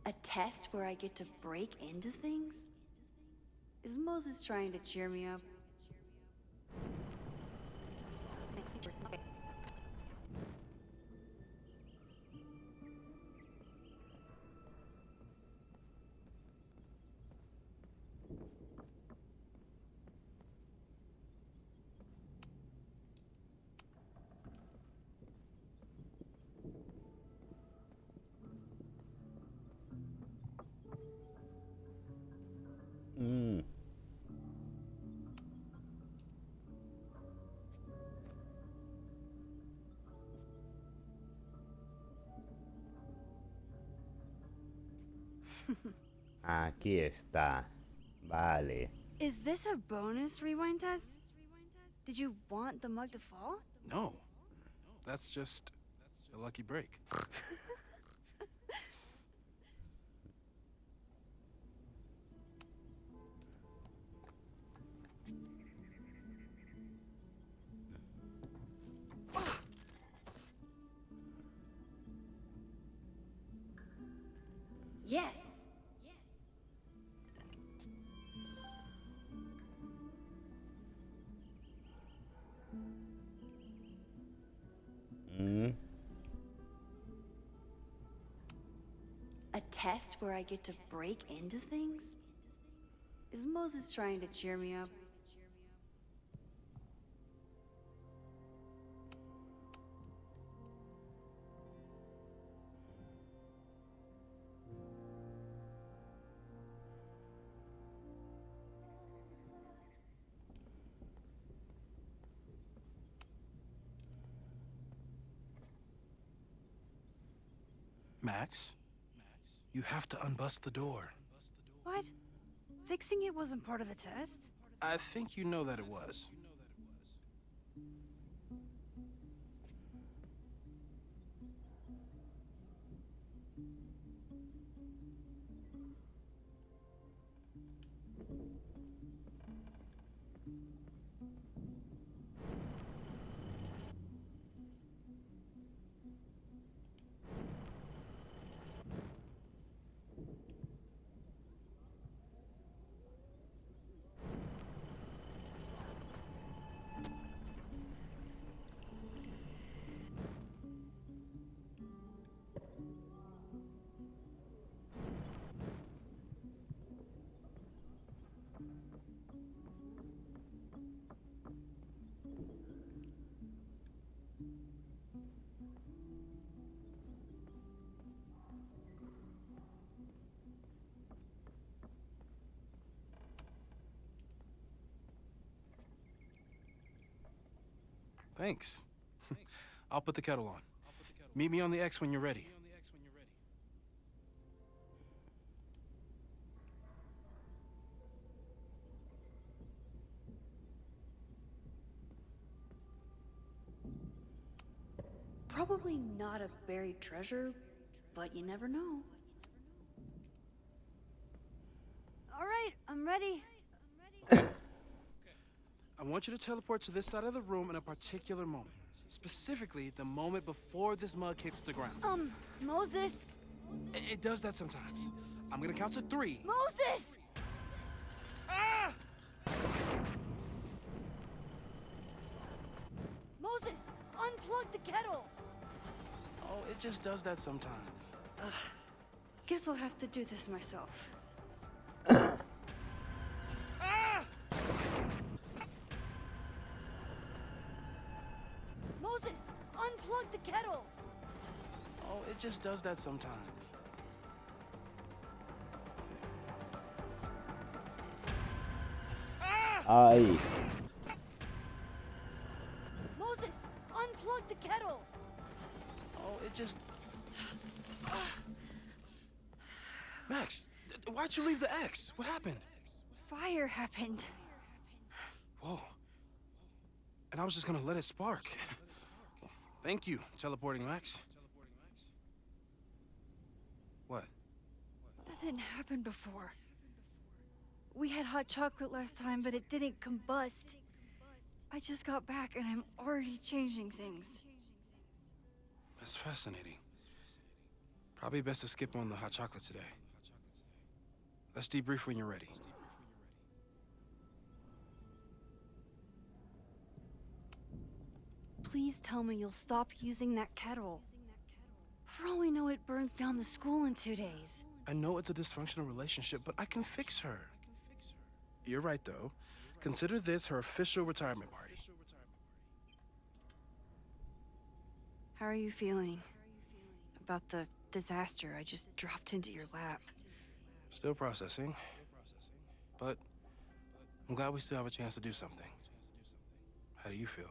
A test where I get to break into things? Is Moses trying to cheer me up? Aquí está. Vale. Is this a bonus rewind test? Did you want the mug to fall? No. That's just a lucky break. Yes. A test where I get to break into things? Is Moses trying to cheer me up? Max, you have to unbust the door. What? Fixing it wasn't part of the test? I think you know that it was. Thanks. I'll put the kettle on. Meet me on the X when you're ready. Probably not a buried treasure, but you never know. All right, I'm ready. I want you to teleport to this side of the room in a particular moment. Specifically, the moment before this mug hits the ground. Moses! It does that sometimes. I'm gonna count to 3. Moses! Ah! Moses, unplug the kettle! Oh, it just does that sometimes. Guess I'll have to do this myself. Moses, unplug the kettle! Oh, it just does that sometimes. Ay. Moses, unplug the kettle! Oh, it just... Max, why'd you leave the X? What happened? Fire happened. Whoa. And I was just gonna let it spark. Thank you, teleporting Max. What? That didn't happen before. We had hot chocolate last time, but it didn't combust. I just got back and I'm already changing things. That's fascinating. Probably best to skip on the hot chocolate today. Let's debrief when you're ready. Please tell me you'll stop using that kettle. For all we know, it burns down the school in 2 days. I know it's a dysfunctional relationship, but I can fix her. You're right, though. Consider this her official retirement party. How are you feeling about the disaster I just dropped into your lap? Still processing. But I'm glad we still have a chance to do something. How do you feel?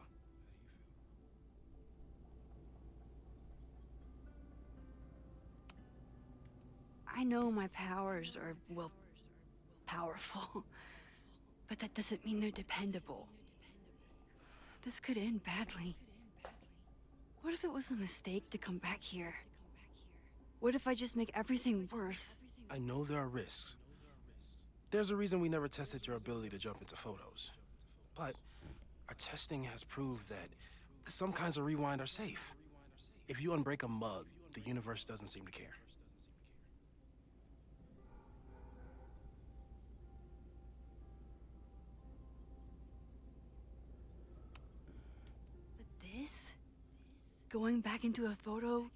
I know my powers are, well, powerful. But that doesn't mean they're dependable. This could end badly. What if it was a mistake to come back here? What if I just make everything worse? I know there are risks. There's a reason we never tested your ability to jump into photos. But our testing has proved that some kinds of rewind are safe. If you unbreak a mug, the universe doesn't seem to care. But this? Going back into a photo?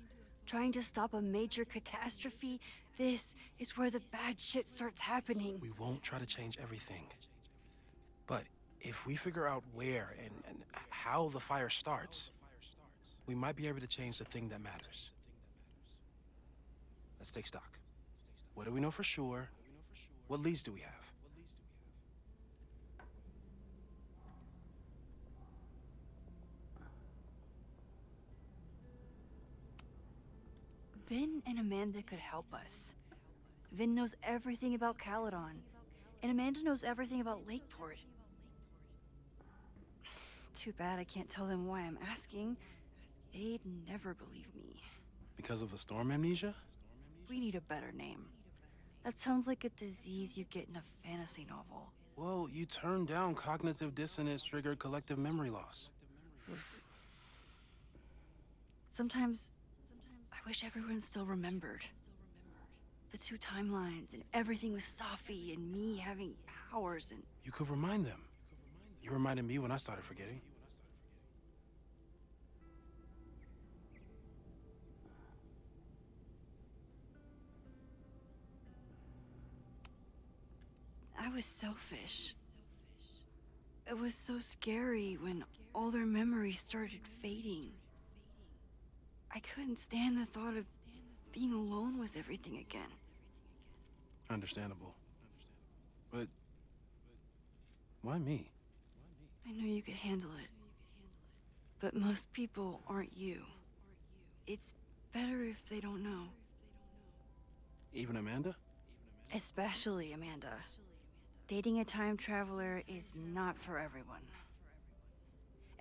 Trying to stop a major catastrophe? This is where the bad shit starts happening. We won't try to change everything. But if we figure out where and how the fire starts, we might be able to change the thing that matters. Let's take stock. What do we know for sure? What leads do we have? Vin and Amanda could help us. Vin knows everything about Caledon, and Amanda knows everything about Lakeport. Too bad I can't tell them why I'm asking. They'd never believe me. Because of the storm amnesia? We need a better name. That sounds like a disease you get in a fantasy novel. Well, you turned down cognitive dissonance triggered collective memory loss. Sometimes, I wish everyone still remembered. The two timelines, and everything with Safi, and me having powers, and... You could remind them. You reminded me when I started forgetting. I was selfish. It was so scary when all their memories started fading. I couldn't stand the thought of being alone with everything again. Understandable. But why me? I know you could handle it. But most people aren't you. It's better if they don't know. Even Amanda? Especially Amanda. Dating a time traveler is not for everyone.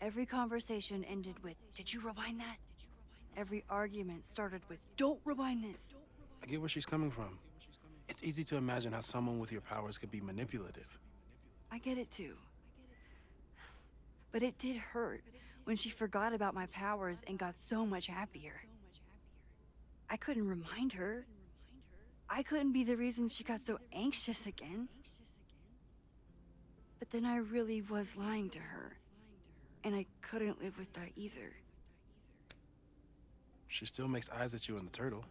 Every conversation ended with, "Did you rewind that?" Every argument started with, "Don't rewind this." I get where she's coming from. It's easy to imagine how someone with your powers could be manipulative. I get it too. But it did hurt when she forgot about my powers and got so much happier. I couldn't remind her. I couldn't be the reason she got so anxious again. But then I really was lying to her, and I couldn't live with that either. She still makes eyes at you and the turtle.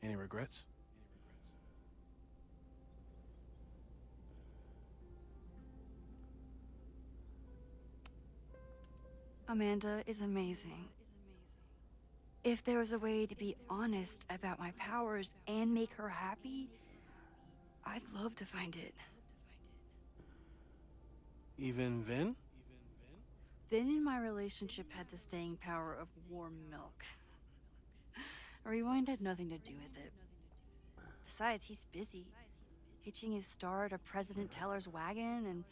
Any regrets? Amanda is amazing. If there was a way to be honest about my powers and make her happy, I'd love to find it. Even Vin? Vin in my relationship had the staying power of warm milk. Rewind had nothing to do with it. Besides, he's busy, hitching his star to President Teller's wagon and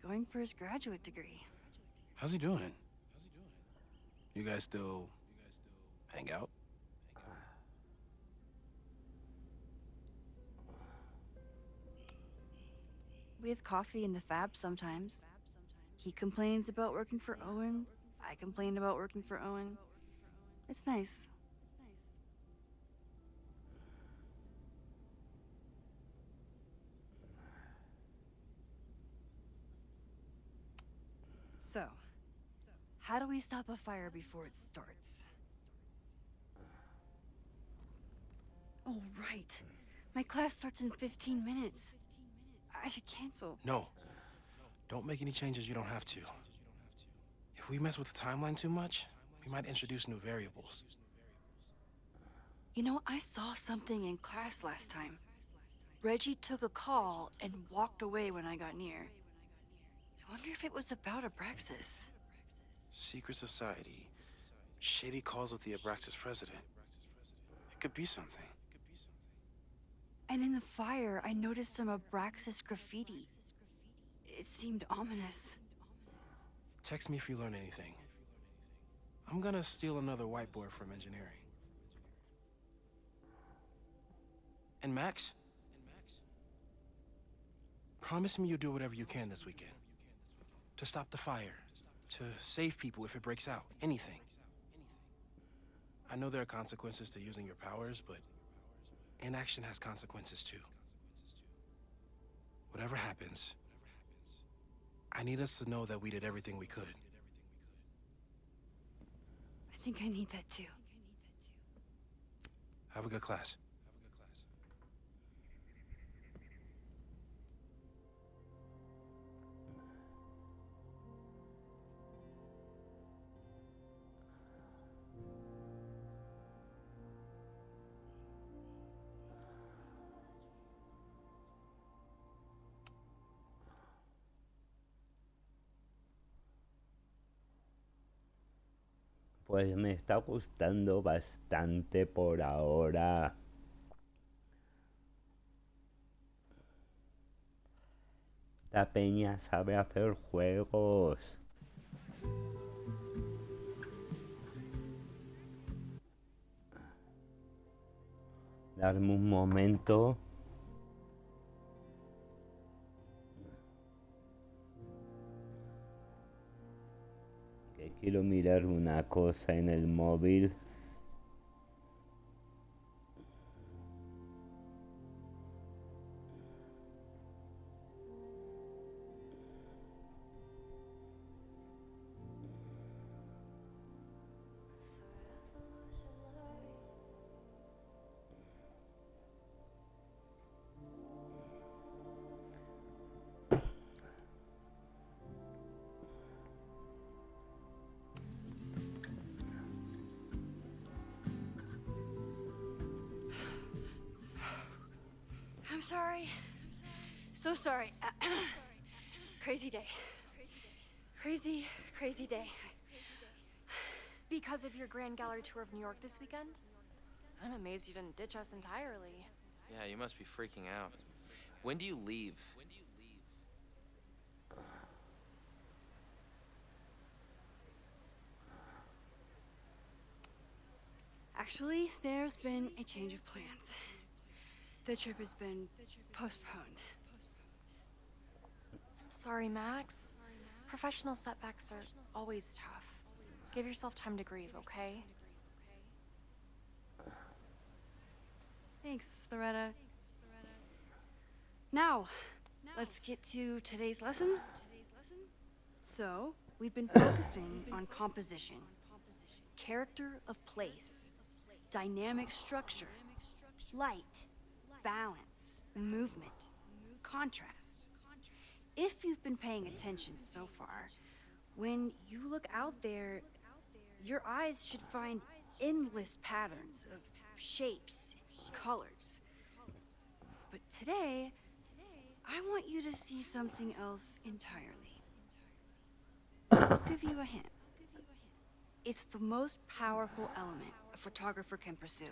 going for his graduate degree. How's he doing? You guys still hang out? We have coffee in the Fab sometimes. He complains about working for Owen. I complain about working for Owen. It's nice. So, how do we stop a fire before it starts? Oh, right. My class starts in 15 minutes. I should cancel. No. Don't make any changes you don't have to. If we mess with the timeline too much, we might introduce new variables. You know, I saw something in class last time. Reggie took a call and walked away when I got near. I wonder if it was about Abraxas. Secret society. Shady calls with the Abraxas president. It could be something. And in the fire, I noticed some Abraxas graffiti. It seemed ominous. Text me if you learn anything. I'm gonna steal another whiteboard from engineering. And Max? Promise me you'll do whatever you can this weekend. To stop the fire. To save people if it breaks out. Anything. I know there are consequences to using your powers, but inaction has consequences too. Whatever happens, I need us to know that we did everything we could. I think I need that too. Have a good class. Pues me está gustando bastante por ahora. La peña sabe hacer juegos. Darme un momento. Que quiero mirar una cosa en el móvil. I'm sorry. So sorry. Crazy day. Crazy, crazy day. Because of your Grand Gallery tour of New York this weekend? I'm amazed you didn't ditch us entirely. Yeah, you must be freaking out. When do you leave? Actually, there's been a change of plans. The trip has been postponed. I'm sorry, Max. Professional setbacks are always tough. Give yourself time to grieve, okay? Thanks, Loretta. Now, let's get to today's lesson. So, we've been focusing on composition, character of place, dynamic structure, light, balance, movement, contrast. If you've been paying attention so far, when you look out there, your eyes should find endless patterns of shapes and colors. But today, I want you to see something else entirely. I'll give you a hint. It's the most powerful element a photographer can pursue.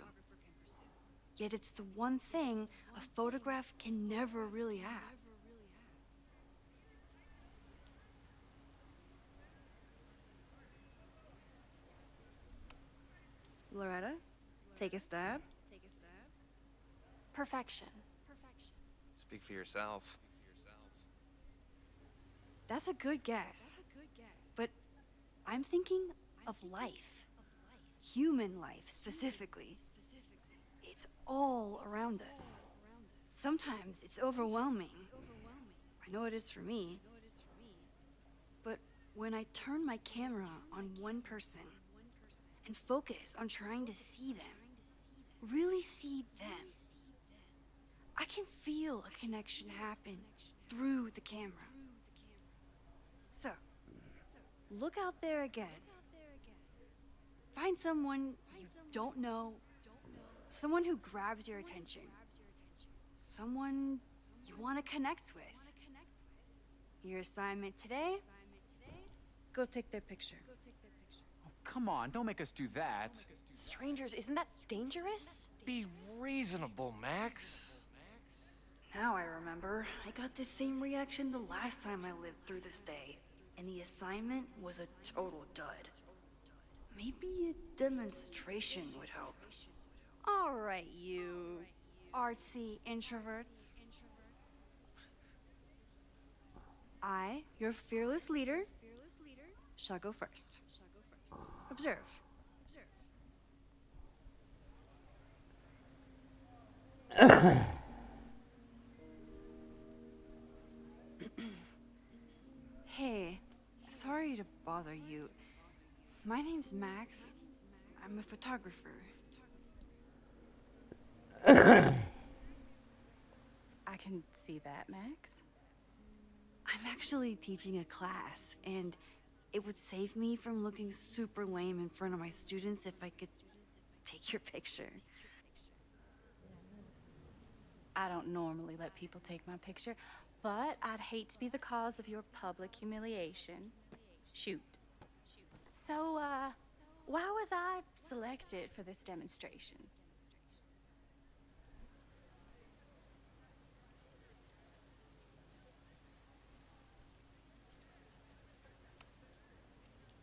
Yet it's the one thing a photograph can never really have. Loretta, take a stab. Perfection. Speak for yourself. That's a good guess. But I'm thinking of life. Human life, specifically. It's all around us. Sometimes it's overwhelming. I know it is for me. But when I turn my camera on one person and focus on trying to see them, really see them, I can feel a connection happen through the camera. So, look out there again. Find someone you don't know, someone who grabs your attention, someone you want to connect with. Your assignment today? Go take their picture. Oh, come on, don't make us do that. Strangers, isn't that dangerous? Be reasonable, Max. Now I remember. I got the same reaction the last time I lived through this day, and the assignment was a total dud. Maybe a demonstration would help. All right, you artsy introverts. I, your fearless leader, shall go first. Observe. Hey, sorry to bother you. My name's Max. I'm a photographer. I can see that, Max. I'm actually teaching a class, and it would save me from looking super lame in front of my students if I could take your picture. I don't normally let people take my picture, but I'd hate to be the cause of your public humiliation. Shoot. So, Why was I selected for this demonstration?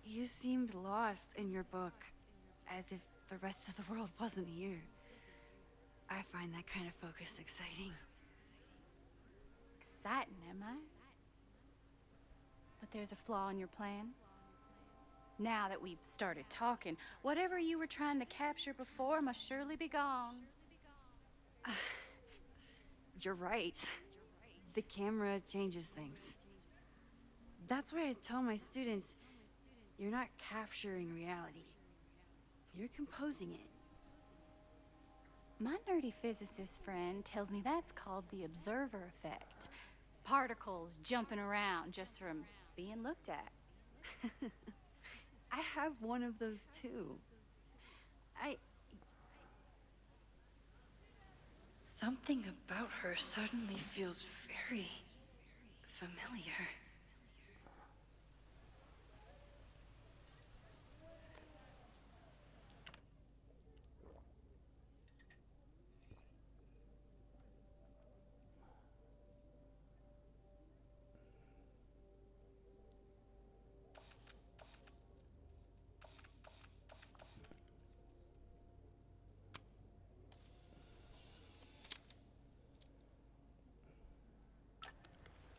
You seemed lost in your book, as if the rest of the world wasn't here. I find that kind of focus exciting. Exciting, am I? But there's a flaw in your plan. Now that we've started talking, whatever you were trying to capture before must surely be gone. You're right. The camera changes things. That's why I tell my students, you're not capturing reality. You're composing it. My nerdy physicist friend tells me that's called the observer effect. Particles jumping around just from being looked at. I have one of those too. Something about her suddenly feels very familiar.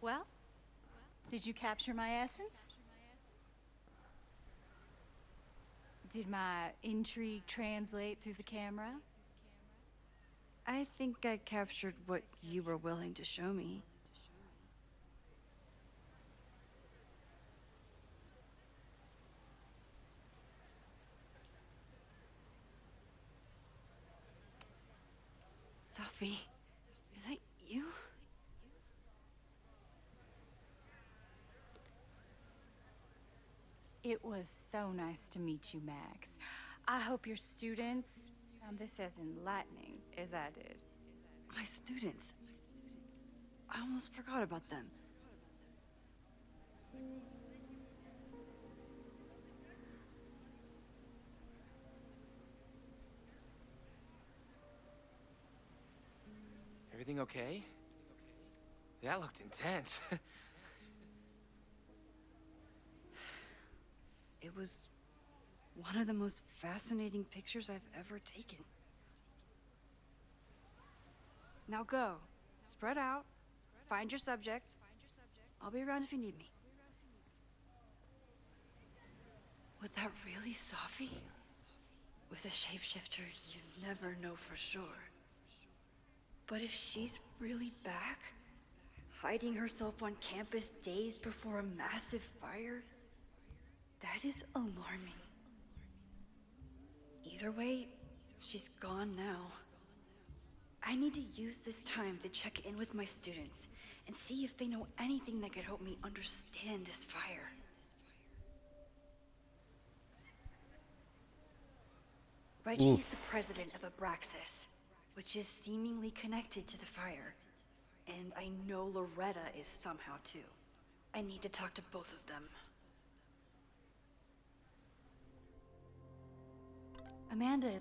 Well, did you capture my essence? Did my intrigue translate through the camera? I think I captured what you were willing to show me. Sophie, is that you? It was so nice to meet you, Max. I hope your students found this as enlightening as I did. My students. I almost forgot about them. Everything okay? That looked intense. It was one of the most fascinating pictures I've ever taken. Now go. Spread out. Find your subject. I'll be around if you need me. Was that really Sophie? With a shapeshifter, you never know for sure. But if she's really back, hiding herself on campus days before a massive fire, that is alarming. Either way, she's gone now. I need to use this time to check in with my students and see if they know anything that could help me understand this fire. Reggie is the president of Abraxas, which is seemingly connected to the fire. And I know Loretta is somehow too. I need to talk to both of them. Amanda.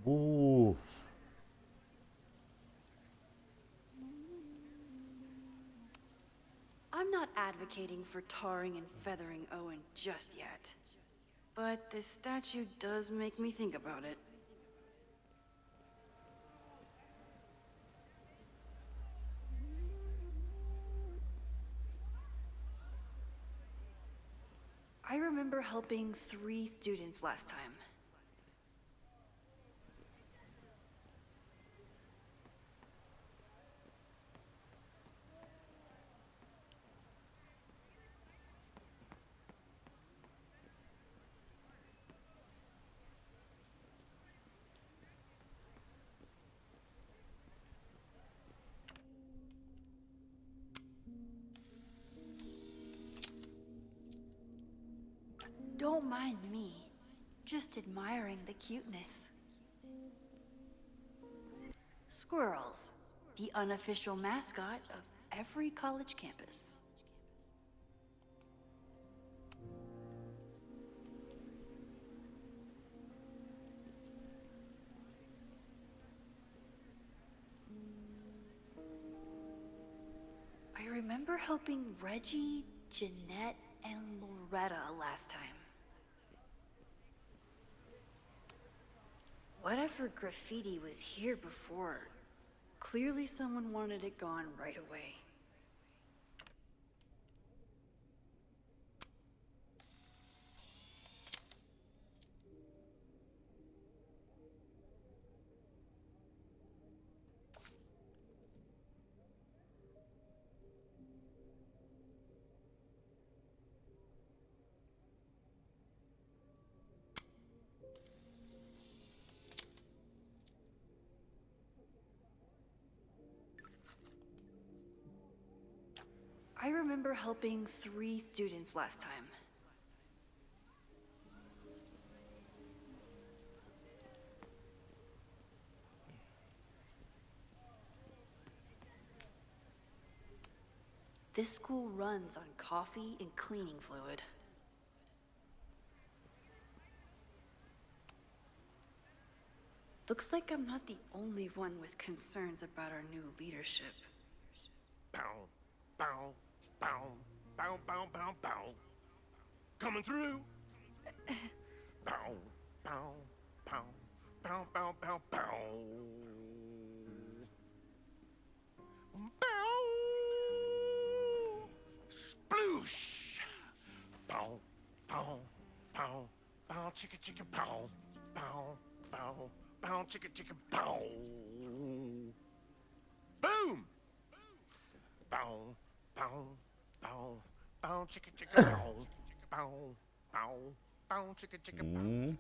Ooh. I'm not advocating for tarring and feathering Owen just yet. But this statue does make me think about it. I remember helping 3 students last time. Don't mind me. Just admiring the cuteness. Squirrels, the unofficial mascot of every college campus. I remember helping Reggie, Jeanette, and Loretta last time. Whatever graffiti was here before, clearly someone wanted it gone right away. I remember helping 3 students last time. This school runs on coffee and cleaning fluid. Looks like I'm not the only one with concerns about our new leadership. Bow, bow, bow, bow, bow, bow, bow. Coming through. Bow, bow, bow, bow, bow, bow, bow. Bow. Sploosh. Bow, bow, bow, bow, chicka, chicka, bow, bow, bow, bow, chicka, chicka, bow. Boom. Bow, bow, bow, bow, chicka, chicka, bow, bow, bow, bow, chicka, chicka, bow.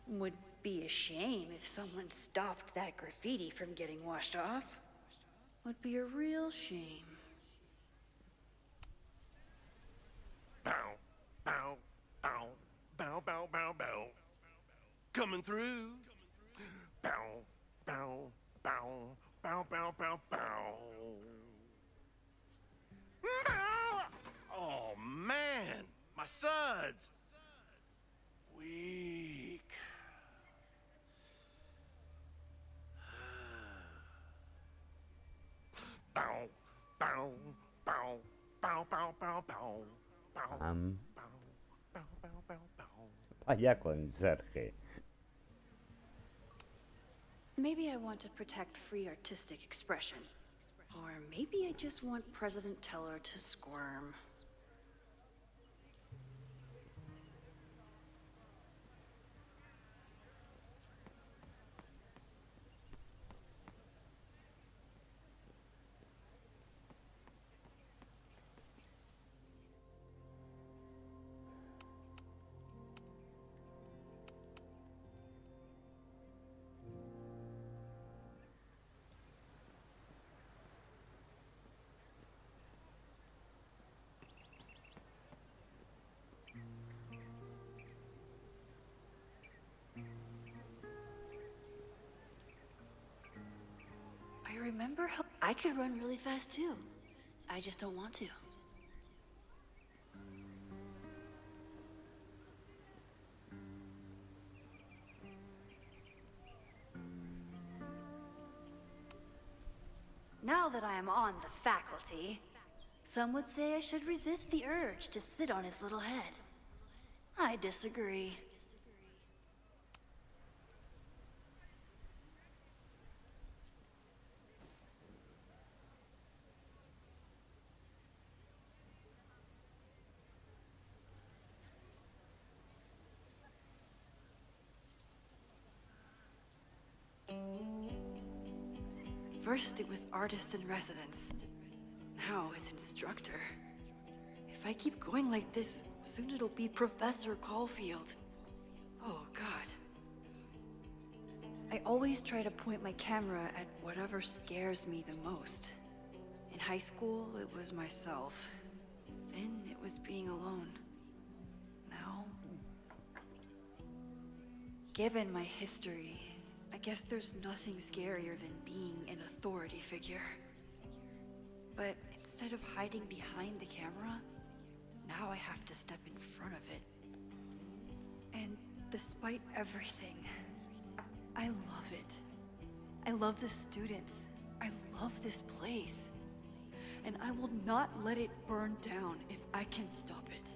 Would be a shame if someone stopped that graffiti from getting washed off. Would be a real shame. Bow, bow, bow, bow, bow, bow, bow. Coming through. Bow, bow, bow, bow, bow, bow, bow. Bow. Oh man, my suds. Weak. Bow, bow, bow, bow, bow, bow, bow, bow, bow, bow, bow, bow, bow. Vaya conserje. Maybe I want to protect free artistic expression. Or maybe I just want President Teller to squirm. I remember how I could run really fast too. I just don't want to. Now that I am on the faculty, some would say I should resist the urge to sit on his little head. I disagree. First it was artist in residence. Now it's instructor. If I keep going like this, soon it'll be Professor Caulfield. Oh, God. I always try to point my camera at whatever scares me the most. In high school, it was myself. Then it was being alone. Now... Given my history, I guess there's nothing scarier than being an authority figure. But instead of hiding behind the camera, now I have to step in front of it. And despite everything, I love it. I love the students. I love this place. And I will not let it burn down if I can stop it.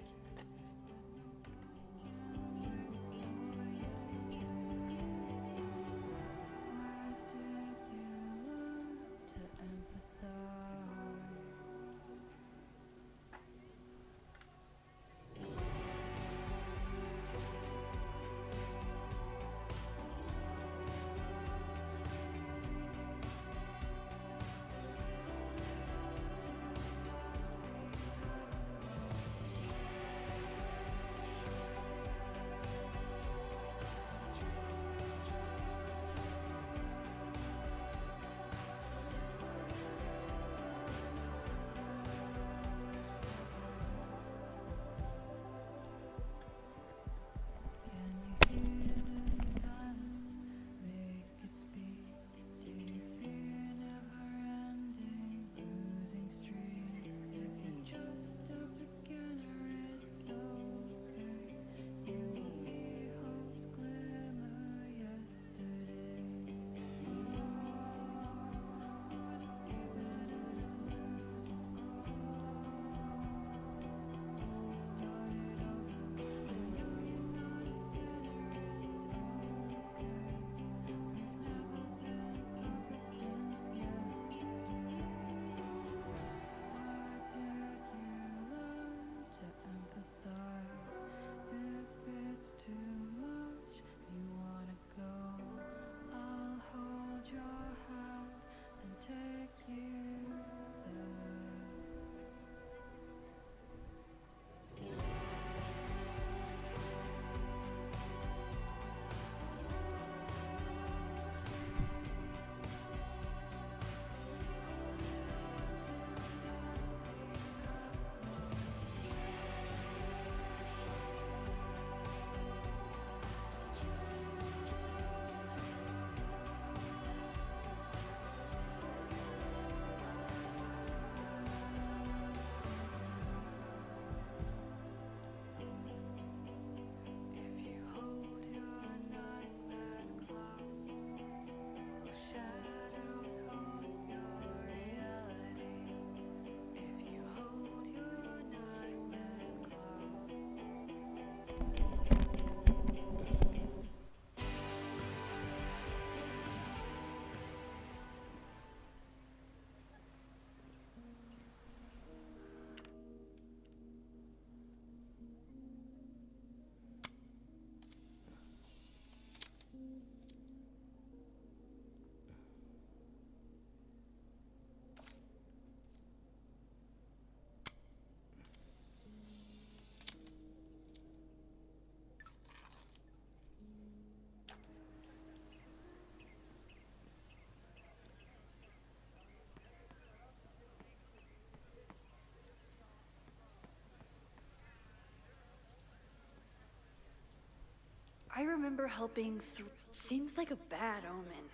I remember helping through. Seems like a bad omen.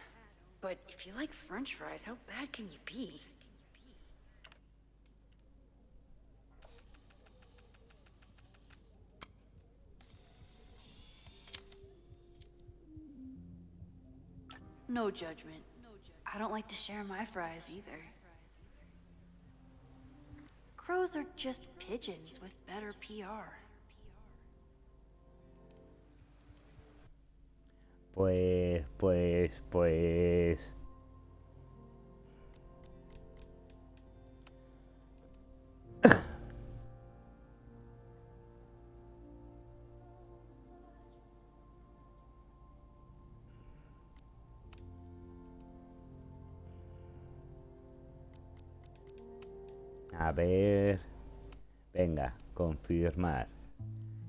But if you like French fries, how bad can you be? No judgment. I don't like to share my fries either. Crows are just pigeons with better PR. Pues... A ver... Venga, confirmar.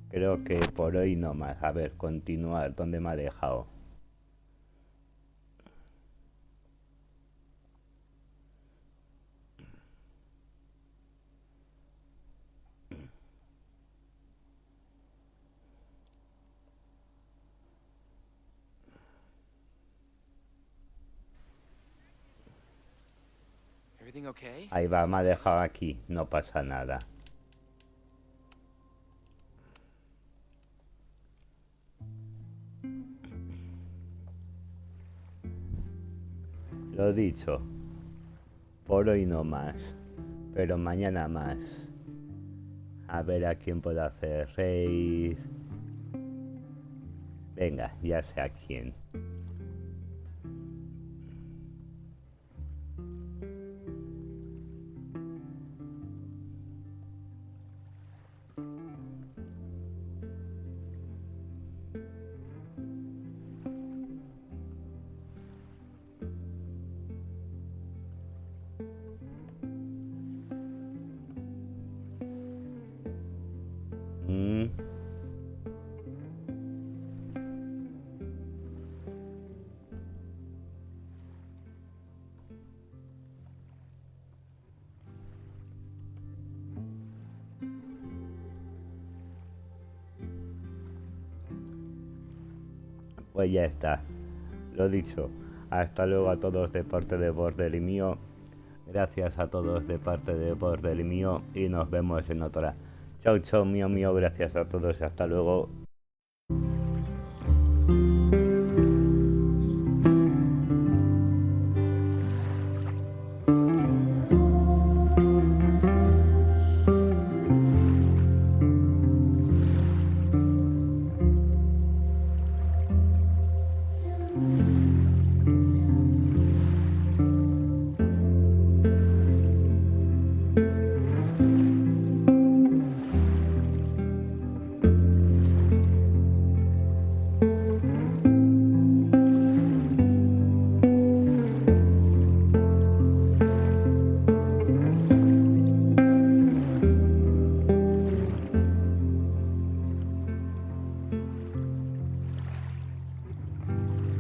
Creo que por hoy no más. A ver, continuar. ¿Dónde me ha dejado? Everything okay? Ahí va, me ha dejado aquí. No pasa nada. Lo dicho, por hoy no más, pero mañana más. A ver a quién puedo hacer raid. Venga, ya sé a quién. Pues ya está. Lo dicho. Hasta luego a todos de parte de Bordel y mío. Gracias a todos de parte de Bordel y mío. Y nos vemos en otra. Chau, chau, mío. Gracias a todos. Hasta luego.